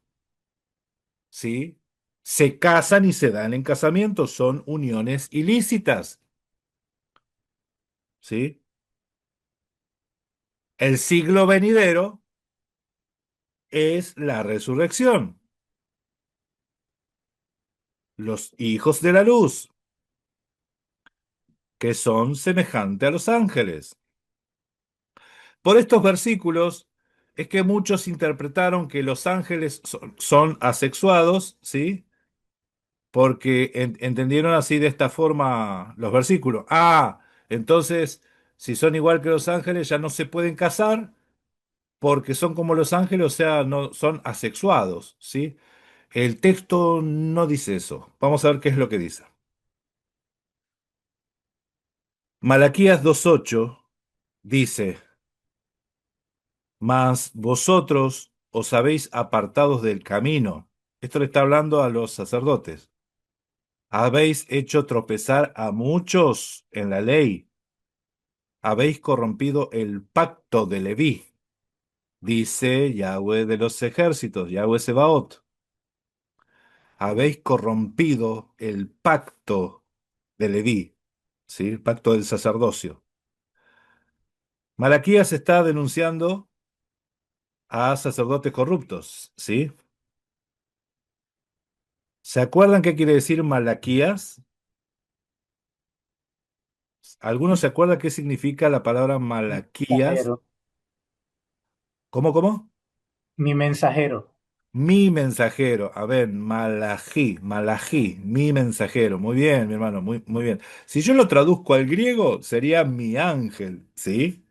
¿Sí? Se casan y se dan en casamiento, son uniones ilícitas. ¿sí? El siglo venidero es la resurrección, los hijos de la luz, que son semejantes a los ángeles. Por estos versículos es que muchos interpretaron que los ángeles son asexuados, ¿sí? Porque entendieron así de esta forma los versículos. Ah, entonces, si son igual que los ángeles, ya no se pueden casar porque son como los ángeles, o sea, no son asexuados, ¿sí? El texto no dice eso. Vamos a ver qué es lo que dice. Malaquías 2:8 dice, mas vosotros os habéis apartados del camino. Esto le está hablando a los sacerdotes. Habéis hecho tropezar a muchos en la ley. Habéis corrompido el pacto de Leví, dice Yahweh de los ejércitos, Yahweh Sebaot. Habéis corrompido el pacto de Leví, ¿sí? El pacto del sacerdocio. Malaquías está denunciando a sacerdotes corruptos, ¿sí? ¿Se acuerdan qué quiere decir Malaquías? ¿Algunos se acuerdan qué significa la palabra Malaquías? Mensajero, ¿Cómo, cómo? mi mensajero. Mi mensajero. A ver, Malají, mi mensajero. Muy bien, mi hermano, muy, muy bien. Si yo lo traduzco al griego, sería mi ángel, ¿sí?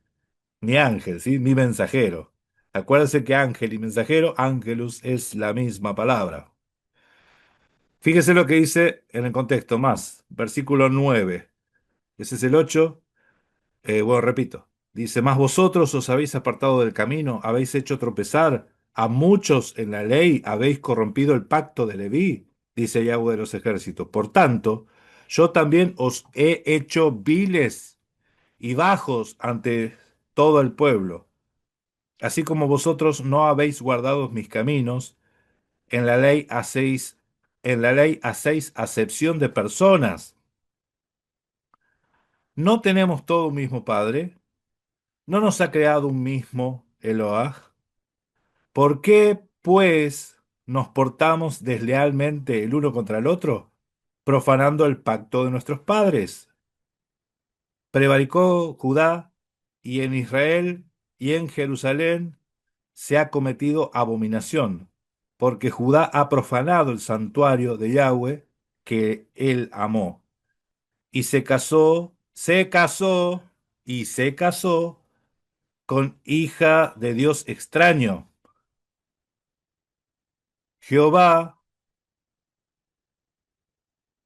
Mi ángel, ¿sí? Mi mensajero. Acuérdense que ángel y mensajero, ángelus, es la misma palabra. Fíjese lo que dice en el contexto más, versículo 9. Ese es el 8. Bueno, repito. Dice, mas vosotros os habéis apartado del camino, habéis hecho tropezar a muchos en la ley, habéis corrompido el pacto de Leví, dice Yahweh de los ejércitos. Por tanto, yo también os he hecho viles y bajos ante todo el pueblo. Así como vosotros no habéis guardado mis caminos, en la ley hacéis acepción de personas. ¿No tenemos todo un mismo Padre? ¿No nos ha creado un mismo Eloah? ¿Por qué, pues, nos portamos deslealmente el uno contra el otro, profanando el pacto de nuestros padres? Prevaricó Judá, y en Israel y en Jerusalén se ha cometido abominación, porque Judá ha profanado el santuario de Yahweh que él amó, y se casó con hija de Dios extraño. Jehová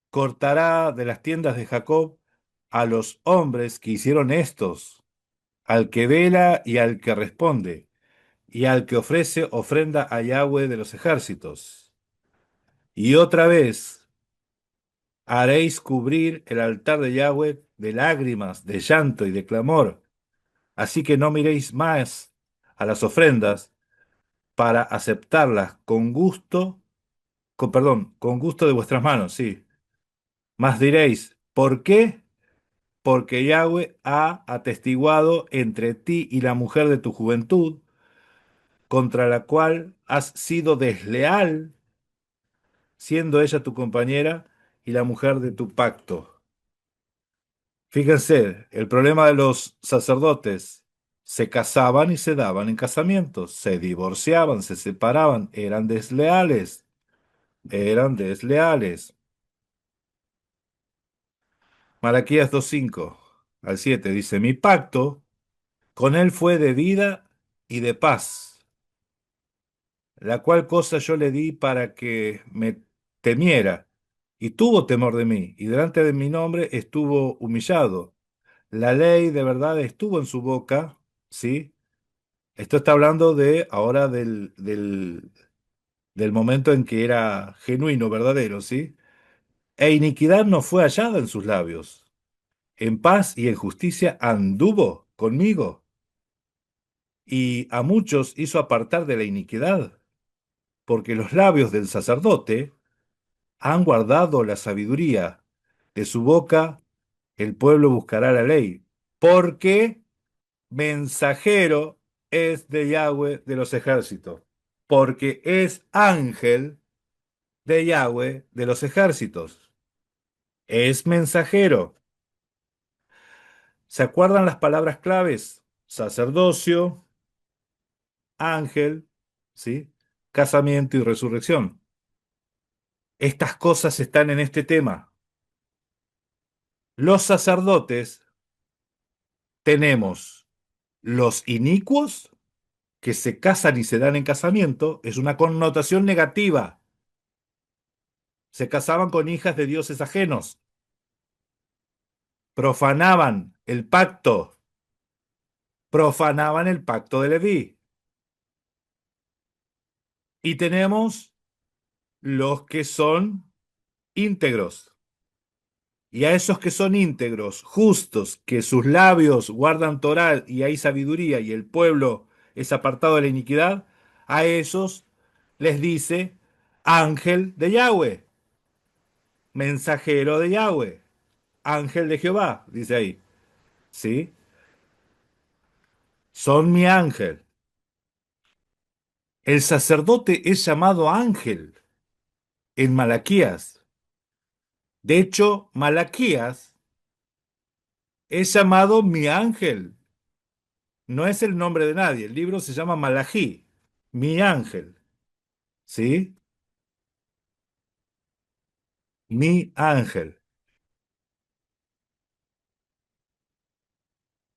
cortará de las tiendas de Jacob a los hombres que hicieron estos, al que vela y al que responde, y al que ofrece ofrenda a Yahweh de los ejércitos. Y otra vez haréis cubrir el altar de Yahweh de lágrimas, de llanto y de clamor. Así que no miréis más a las ofrendas para aceptarlas con gusto, con gusto de vuestras manos, sí. Mas diréis, ¿por qué? Porque Yahweh ha atestiguado entre ti y la mujer de tu juventud, contra la cual has sido desleal, siendo ella tu compañera y la mujer de tu pacto. Fíjense, el problema de los sacerdotes: se casaban y se daban en casamientos, se divorciaban, se separaban, eran desleales, eran desleales. Malaquías 2:5 al 7 dice, mi pacto con él fue de vida y de paz, la cual cosa yo le di para que me temiera, y tuvo temor de mí, y delante de mi nombre estuvo humillado. La ley de verdad estuvo en su boca, ¿sí? Esto está hablando de ahora del momento en que era genuino, verdadero, ¿sí? E iniquidad no fue hallada en sus labios. En paz y en justicia anduvo conmigo, y a muchos hizo apartar de la iniquidad, porque los labios del sacerdote han guardado la sabiduría. De su boca el pueblo buscará la ley, Porque mensajero es de Yahweh de los ejércitos. Porque es ángel de Yahweh de los ejércitos. Es mensajero. ¿Se acuerdan las palabras claves? Sacerdocio, ángel, ¿sí? Casamiento y resurrección. Estas cosas están en este tema. Los sacerdotes tenemos los inicuos, que se casan y se dan en casamiento, es una connotación negativa. Se casaban con hijas de dioses ajenos, profanaban el pacto, profanaban el pacto de Leví. Y tenemos los que son íntegros. Y a esos que son íntegros, justos, que sus labios guardan Torá y hay sabiduría y el pueblo es apartado de la iniquidad, a esos les dice ángel de Yahweh, mensajero de Yahweh, ángel de Jehová, dice ahí. ¿Sí? Son mi ángel. El sacerdote es llamado ángel en Malaquías. De hecho, Malaquías es llamado mi ángel. No es el nombre de nadie. El libro se llama Malají, mi ángel. ¿Sí? Mi ángel.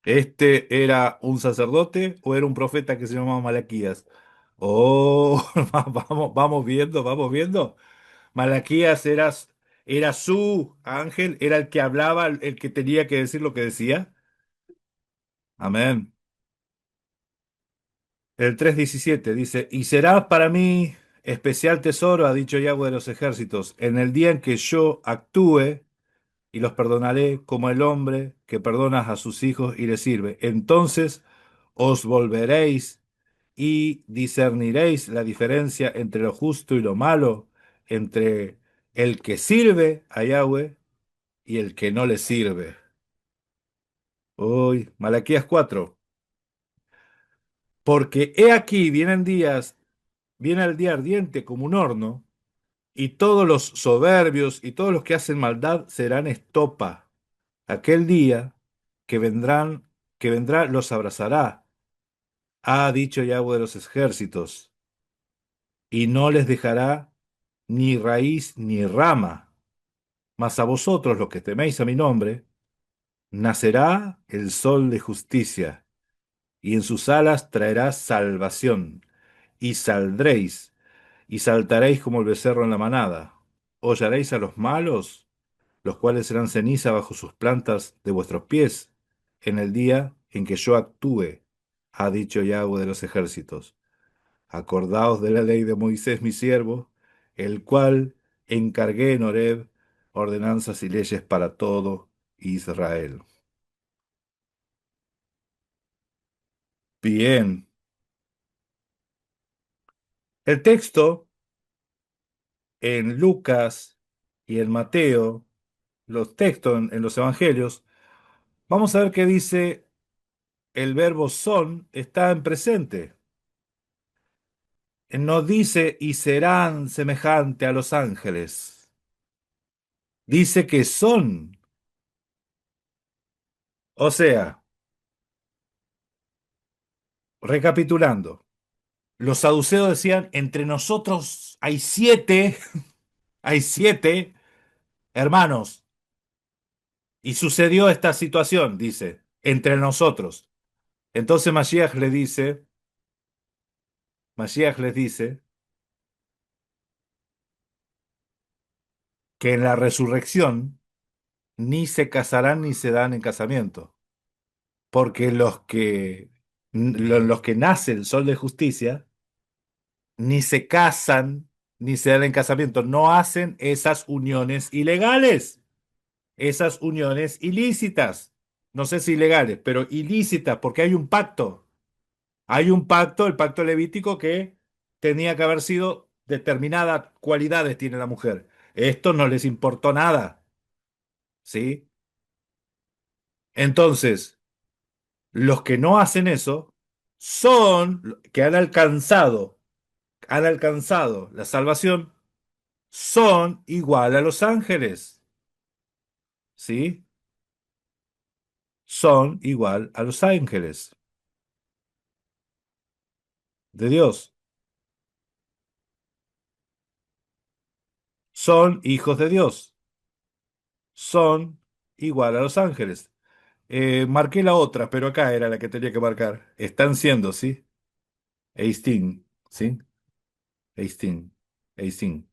¿Este era un sacerdote o era un profeta que se llamaba Malaquías? Oh, vamos viendo, vamos viendo. Malaquías era su ángel, era el que hablaba, el que tenía que decir lo que decía. Amén. El 3:17 dice, y será para mí especial tesoro, ha dicho Yahweh de los ejércitos, en el día en que yo actúe y los perdonaré como el hombre que perdona a sus hijos y les sirve. Entonces os volveréis y discerniréis la diferencia entre lo justo y lo malo, entre el que sirve a Yahweh y el que no le sirve. Uy, Malaquías 4. Porque he aquí vienen días, viene el día ardiente como un horno, y todos los soberbios y todos los que hacen maldad serán estopa. Aquel día que vendrán, que vendrá los abrazará, ha dicho Yahweh de los ejércitos, y no les dejará ni raíz ni rama. Mas a vosotros, los que teméis a mi nombre, nacerá el sol de justicia, y en sus alas traerá salvación, y saldréis, y saltaréis como el becerro en la manada. Hollaréis a los malos, los cuales serán ceniza bajo sus plantas de vuestros pies, en el día en que yo actúe, ha dicho Yahweh de los ejércitos. Acordaos de la ley de Moisés, mi siervo, el cual encargué en Horeb ordenanzas y leyes para todo Israel. Bien, el texto en Lucas y en Mateo, los textos en los evangelios, vamos a ver qué dice el verbo son, está en presente. No dice y serán semejante a los ángeles. Dice que son. O sea, recapitulando, los saduceos decían, entre nosotros hay siete hermanos. Y sucedió esta situación, dice, entre nosotros. Entonces Mashiach les dice que en la resurrección ni se casarán ni se dan en casamiento, porque los que nace el sol de justicia ni se casan ni se dan en casamiento, no hacen esas uniones ilegales, esas uniones ilícitas, no sé si ilegales, pero ilícitas, porque hay un pacto. Hay un pacto, el pacto levítico, que tenía que haber sido determinadas cualidades tiene la mujer. Esto no les importó nada, ¿sí? Entonces, Los que no hacen eso son que han alcanzado la salvación, son igual a los ángeles, ¿sí? Son igual a los ángeles de Dios, son hijos de Dios, son igual a los ángeles. Marqué la otra, pero acá era la que tenía que marcar. Están siendo, ¿sí? Eistín, ¿sí? Eistín, Eistín.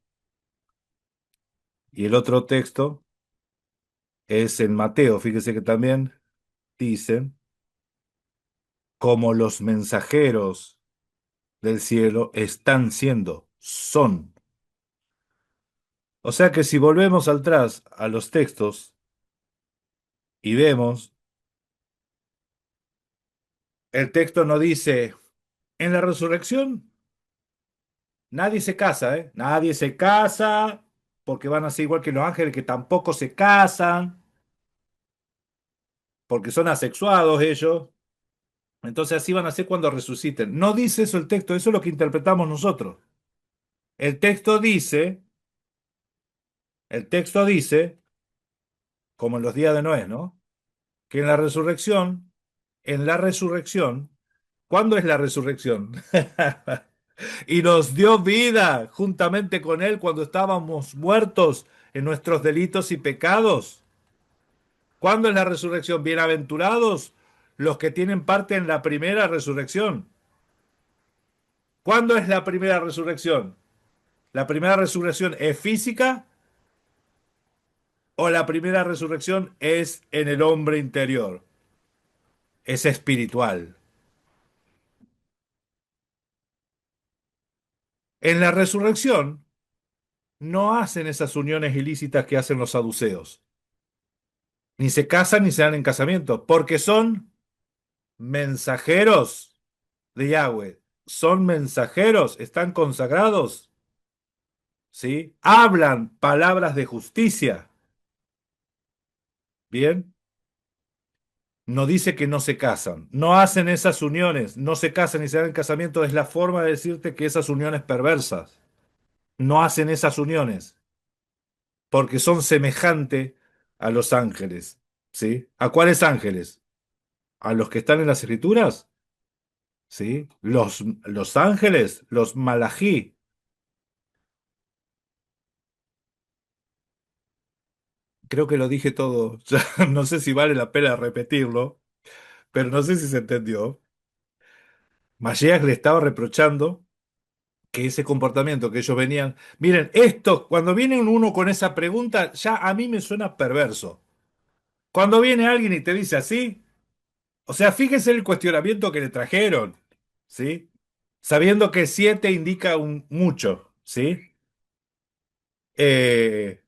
Y el otro texto es en Mateo, fíjese que también dicen, como los mensajeros del cielo están siendo, son. O sea que si volvemos atrás a los textos y vemos, el texto no dice, en la resurrección nadie se casa, ¿eh? Nadie se casa porque van a ser igual que los ángeles que tampoco se casan, porque son asexuados ellos. Entonces así van a ser cuando resuciten. No dice eso el texto, eso es lo que interpretamos nosotros. El texto dice, el texto dice, como en los días de Noé, ¿no? Que en la resurrección, ¿cuándo es la resurrección? Y nos dio vida juntamente con Él cuando estábamos muertos en nuestros delitos y pecados. ¿Cuándo es la resurrección? Bienaventurados los que tienen parte en la primera resurrección. ¿Cuándo es la primera resurrección? ¿La primera resurrección es física o la primera resurrección es en el hombre interior? Es espiritual. En la resurrección no hacen esas uniones ilícitas que hacen los saduceos. Ni se casan ni se dan en casamiento, porque son mensajeros de Yahweh. Son mensajeros, están consagrados, ¿sí? Hablan palabras de justicia. Bien, no dice que no se casan, no hacen esas uniones, no se casan ni se dan en casamiento, es la forma de decirte que esas uniones perversas. No hacen esas uniones porque son semejantes a los ángeles, ¿sí? ¿A cuáles ángeles? ¿A los que están en las escrituras? ¿Sí? Los ángeles, los malají. Creo que lo dije todo. Ya no sé si vale la pena repetirlo, pero no sé si se entendió. Mashiach le estaba reprochando que ese comportamiento que ellos venían. Miren, esto, cuando viene uno con esa pregunta, ya a mí me suena perverso. Cuando viene alguien y te dice así, o sea, fíjese el cuestionamiento que le trajeron, ¿sí? Sabiendo que siete indica un mucho, ¿sí? Eh,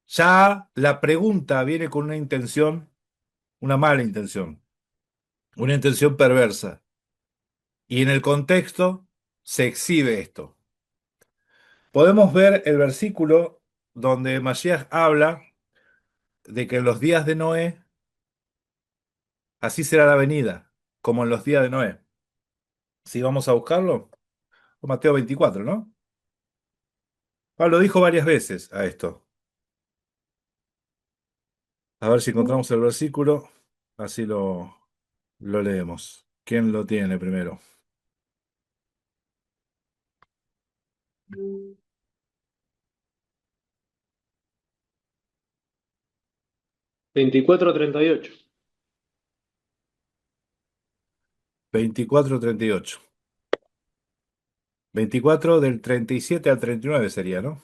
ya la pregunta viene con una intención, una mala intención, una intención perversa. Y en el contexto se exhibe esto. Podemos ver el versículo donde Mashiach habla de que en los días de Noé, así será la venida, como en los días de Noé. Si vamos a buscarlo, Mateo 24, ¿no? Pablo dijo varias veces a esto. A ver si encontramos el versículo, así lo leemos. ¿Quién lo tiene primero? 24:38. 24:38. 24 del 37 al 39 sería, ¿no?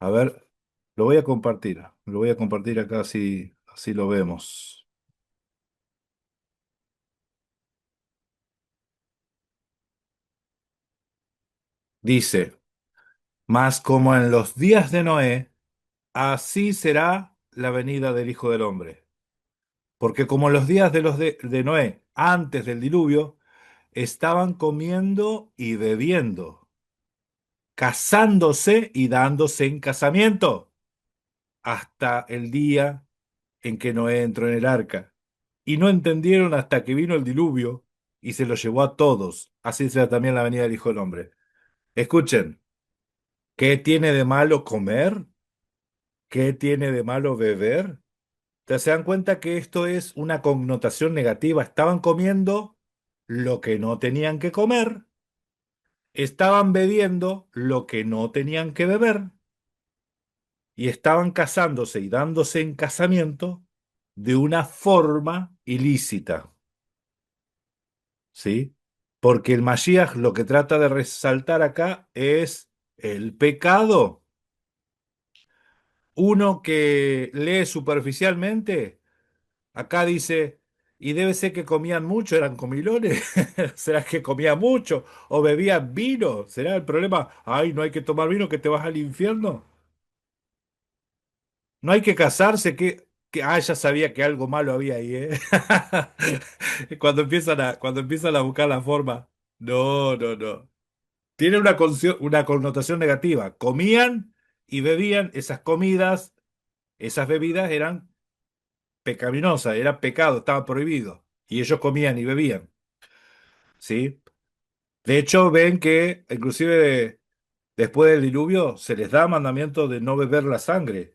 A ver, lo voy a compartir. Lo voy a compartir acá así lo vemos. Dice, mas como en los días de Noé, así será la venida del Hijo del Hombre. Porque como en los días de Noé, antes del diluvio, estaban comiendo y bebiendo, casándose y dándose en casamiento, hasta el día en que Noé entró en el arca. Y no entendieron hasta que vino el diluvio y se lo llevó a todos. Así será también la venida del Hijo del Hombre. Escuchen, ¿qué tiene de malo comer? ¿Qué tiene de malo beber? Se dan cuenta que esto es una connotación negativa. Estaban comiendo lo que no tenían que comer, estaban bebiendo lo que no tenían que beber y estaban casándose y dándose en casamiento de una forma ilícita, ¿sí? Porque el Mashiach lo que trata de resaltar acá es el pecado. Uno que lee superficialmente, acá dice, y debe ser que comían mucho, eran comilones. ¿Será que comían mucho? ¿O bebían vino? ¿Será el problema? Ay, no hay que tomar vino que te vas al infierno. No hay que casarse, ya sabía que algo malo había ahí, ¿eh? Cuando empiezan a buscar la forma. No, no, no. Tiene una connotación negativa. Comían y bebían esas comidas, esas bebidas eran pecaminosas, era pecado, estaba prohibido. Y ellos comían y bebían, ¿sí? De hecho, ven que inclusive después del diluvio se les da mandamiento de no beber la sangre,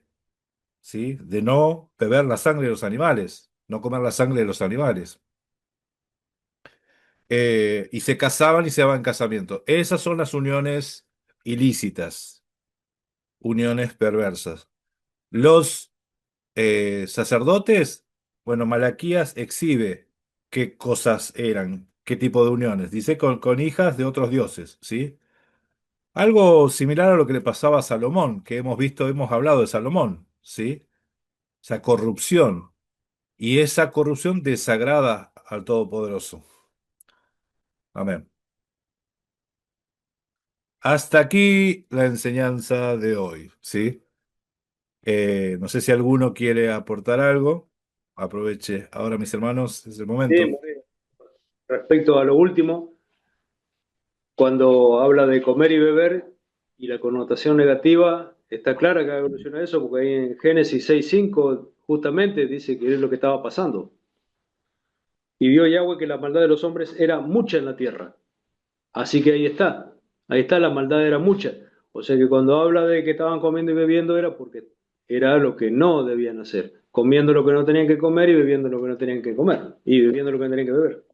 ¿sí? De no beber la sangre de los animales, no comer la sangre de los animales. Y se casaban y se daban en casamiento. Esas son las uniones ilícitas, uniones perversas. Los sacerdotes, bueno, Malaquías exhibe qué cosas eran, qué tipo de uniones. Dice con hijas de otros dioses, ¿sí? Algo similar a lo que le pasaba a Salomón, que hemos visto, hemos hablado de Salomón, ¿sí? Esa corrupción. Y esa corrupción desagrada al Todopoderoso. Amén. Hasta aquí la enseñanza de hoy, ¿sí? No sé si alguno quiere aportar algo. Aproveche. Ahora, mis hermanos, es el Sí, momento. respecto a lo último, cuando habla de comer y beber y la connotación negativa, está clara que evoluciona eso, porque ahí en Génesis 6:5 justamente dice que es lo que estaba pasando. Y vio Yahweh que la maldad de los hombres era mucha en la tierra. Así que ahí está, la maldad era mucha. O sea que cuando habla de que estaban comiendo y bebiendo era porque era lo que no debían hacer, comiendo lo que no tenían que comer y bebiendo lo que no tenían que comer, y bebiendo lo que no tenían que beber.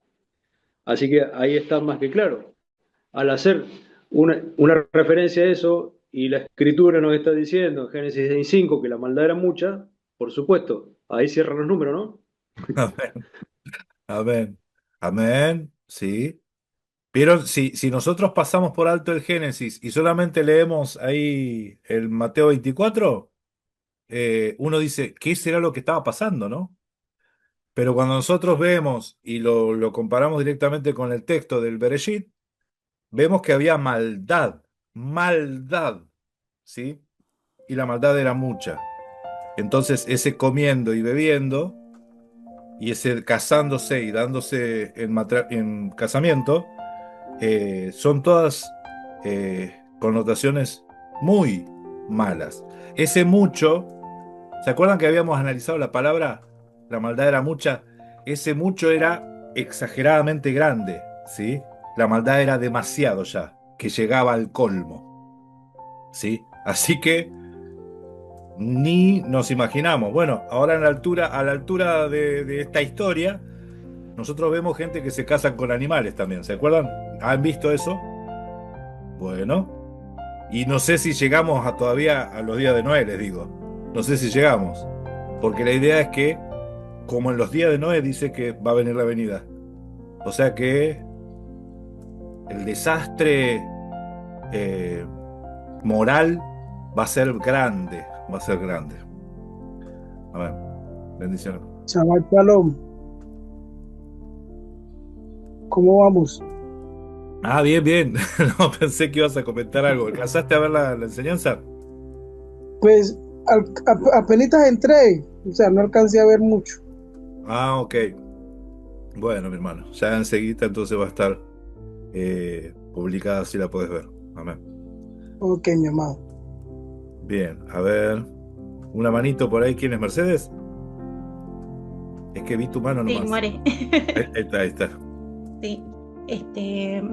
Así que ahí está más que claro. Al hacer una referencia a eso, y la escritura nos está diciendo en Génesis 6:5 que la maldad era mucha, por supuesto, ahí cierran los números, ¿no? Amén. Amén. Amén. Sí. Pero si nosotros pasamos por alto el Génesis y solamente leemos ahí el Mateo 24, uno dice, ¿qué será lo que estaba pasando, no? Pero cuando nosotros vemos y lo comparamos directamente con el texto del Bereshit, vemos que había maldad, maldad, ¿sí? Y la maldad era mucha. Entonces, ese comiendo y bebiendo, y ese casándose y dándose en casamiento, son todas connotaciones muy malas. Ese mucho, ¿se acuerdan que habíamos analizado la palabra? La maldad era mucha. Ese mucho era exageradamente grande, ¿sí? La maldad era demasiado ya, que llegaba al colmo, ¿sí? Así que ni nos imaginamos. Bueno, ahora a la altura de esta historia, nosotros vemos gente que se casan con animales también, ¿se acuerdan? ¿Han visto eso? Bueno, y no sé si llegamos todavía a los días de Noé, les digo. No sé si llegamos, porque la idea es que, como en los días de Noé dice que va a venir la venida. O sea que el desastre eh, moral va a ser grande, va a ser grande. A ver, bendiciones. Shabbat Shalom, ¿cómo vamos? Ah, bien, bien. No pensé que ibas a comentar algo. ¿Alcanzaste a ver la enseñanza? Pues apenitas entré, o sea, no alcancé a ver mucho. Ah, ok. Bueno, mi hermano, ya enseguida entonces va a estar publicada si la puedes ver. Amén. Ok, mi amado. Bien, a ver. Una manito por ahí. ¿Quién es Mercedes? Es que vi tu mano Sí, nomás. muere. Ahí está, ahí está. Sí.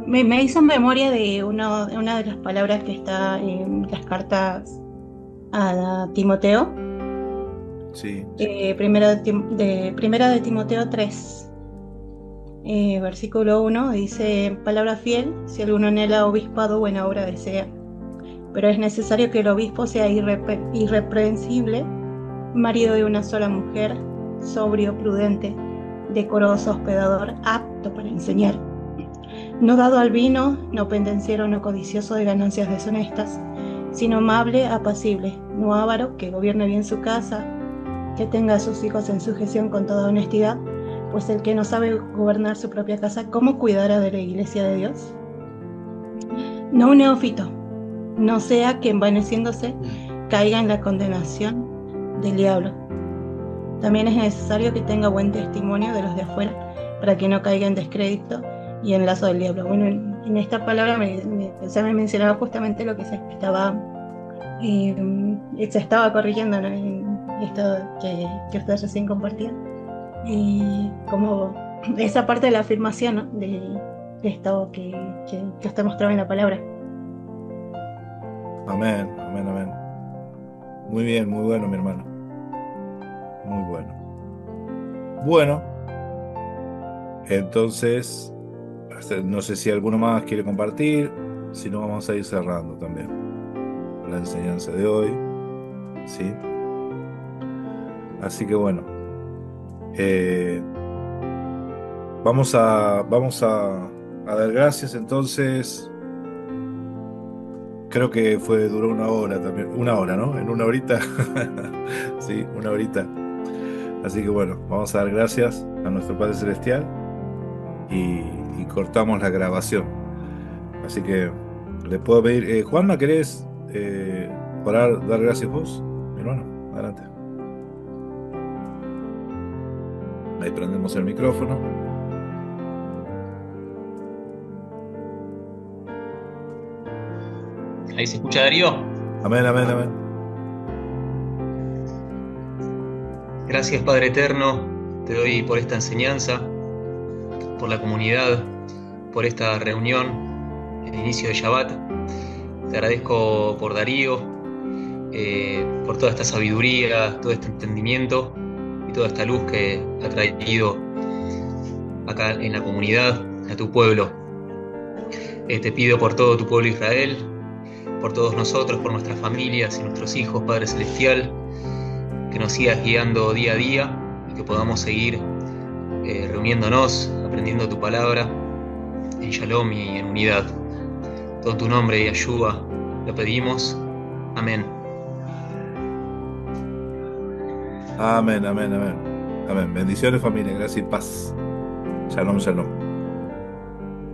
Me hizo memoria de una de las palabras que está en las cartas a Timoteo, Sí. primera de Timoteo 3, versículo 1, dice: palabra fiel, si alguno anhela obispado, buena obra desea. Pero es necesario que el obispo sea irreprensible, marido de una sola mujer, sobrio, prudente, decoroso, hospedador, apto para enseñar, no dado al vino, no pendenciero, no codicioso de ganancias deshonestas, sino amable, apacible, no avaro, que gobierne bien su casa, que tenga a sus hijos en sujeción con toda honestidad, pues el que no sabe gobernar su propia casa, ¿cómo cuidará de la iglesia de Dios? No un neófito, no sea que envaneciéndose caiga en la condenación del diablo. También es necesario que tenga buen testimonio de los de afuera, para que no caiga en descrédito y en lazo del diablo. Bueno, en esta palabra me mencionaba justamente lo que se estaba corrigiendo, ¿no? En esto que ustedes recién compartían. Y como esa parte de la afirmación, ¿no? de esto que usted mostraba en la palabra. Amén, amén, amén. Muy bien, muy bueno, mi hermano. Muy bueno. Bueno, entonces, no sé si alguno más quiere compartir, si no vamos a ir cerrando también la enseñanza de hoy, ¿sí? Así que bueno, vamos a dar gracias entonces. Creo que duró una hora también, una hora, ¿no? En una horita, sí, una horita. Así que bueno, vamos a dar gracias a nuestro Padre Celestial y cortamos la grabación. Así que le puedo pedir, Juanma, ¿querés orar, dar gracias vos, mi hermano? Adelante. Ahí prendemos el micrófono. Ahí se escucha, Darío. Amén, amén, amén. Gracias, Padre Eterno, te doy por esta enseñanza, por la comunidad, por esta reunión, el inicio de Shabbat. Te agradezco por Darío, por toda esta sabiduría, todo este entendimiento y toda esta luz que ha traído acá en la comunidad, a tu pueblo. Te pido por todo tu pueblo Israel, por todos nosotros, por nuestras familias y nuestros hijos, Padre Celestial, que nos sigas guiando día a día y que podamos seguir reuniéndonos, aprendiendo tu palabra en Shalom y en unidad. Todo en tu nombre y ayuda lo pedimos. Amén. Amén, amén, amén. Amén. Bendiciones, familia. Gracias y paz. Shalom, shalom.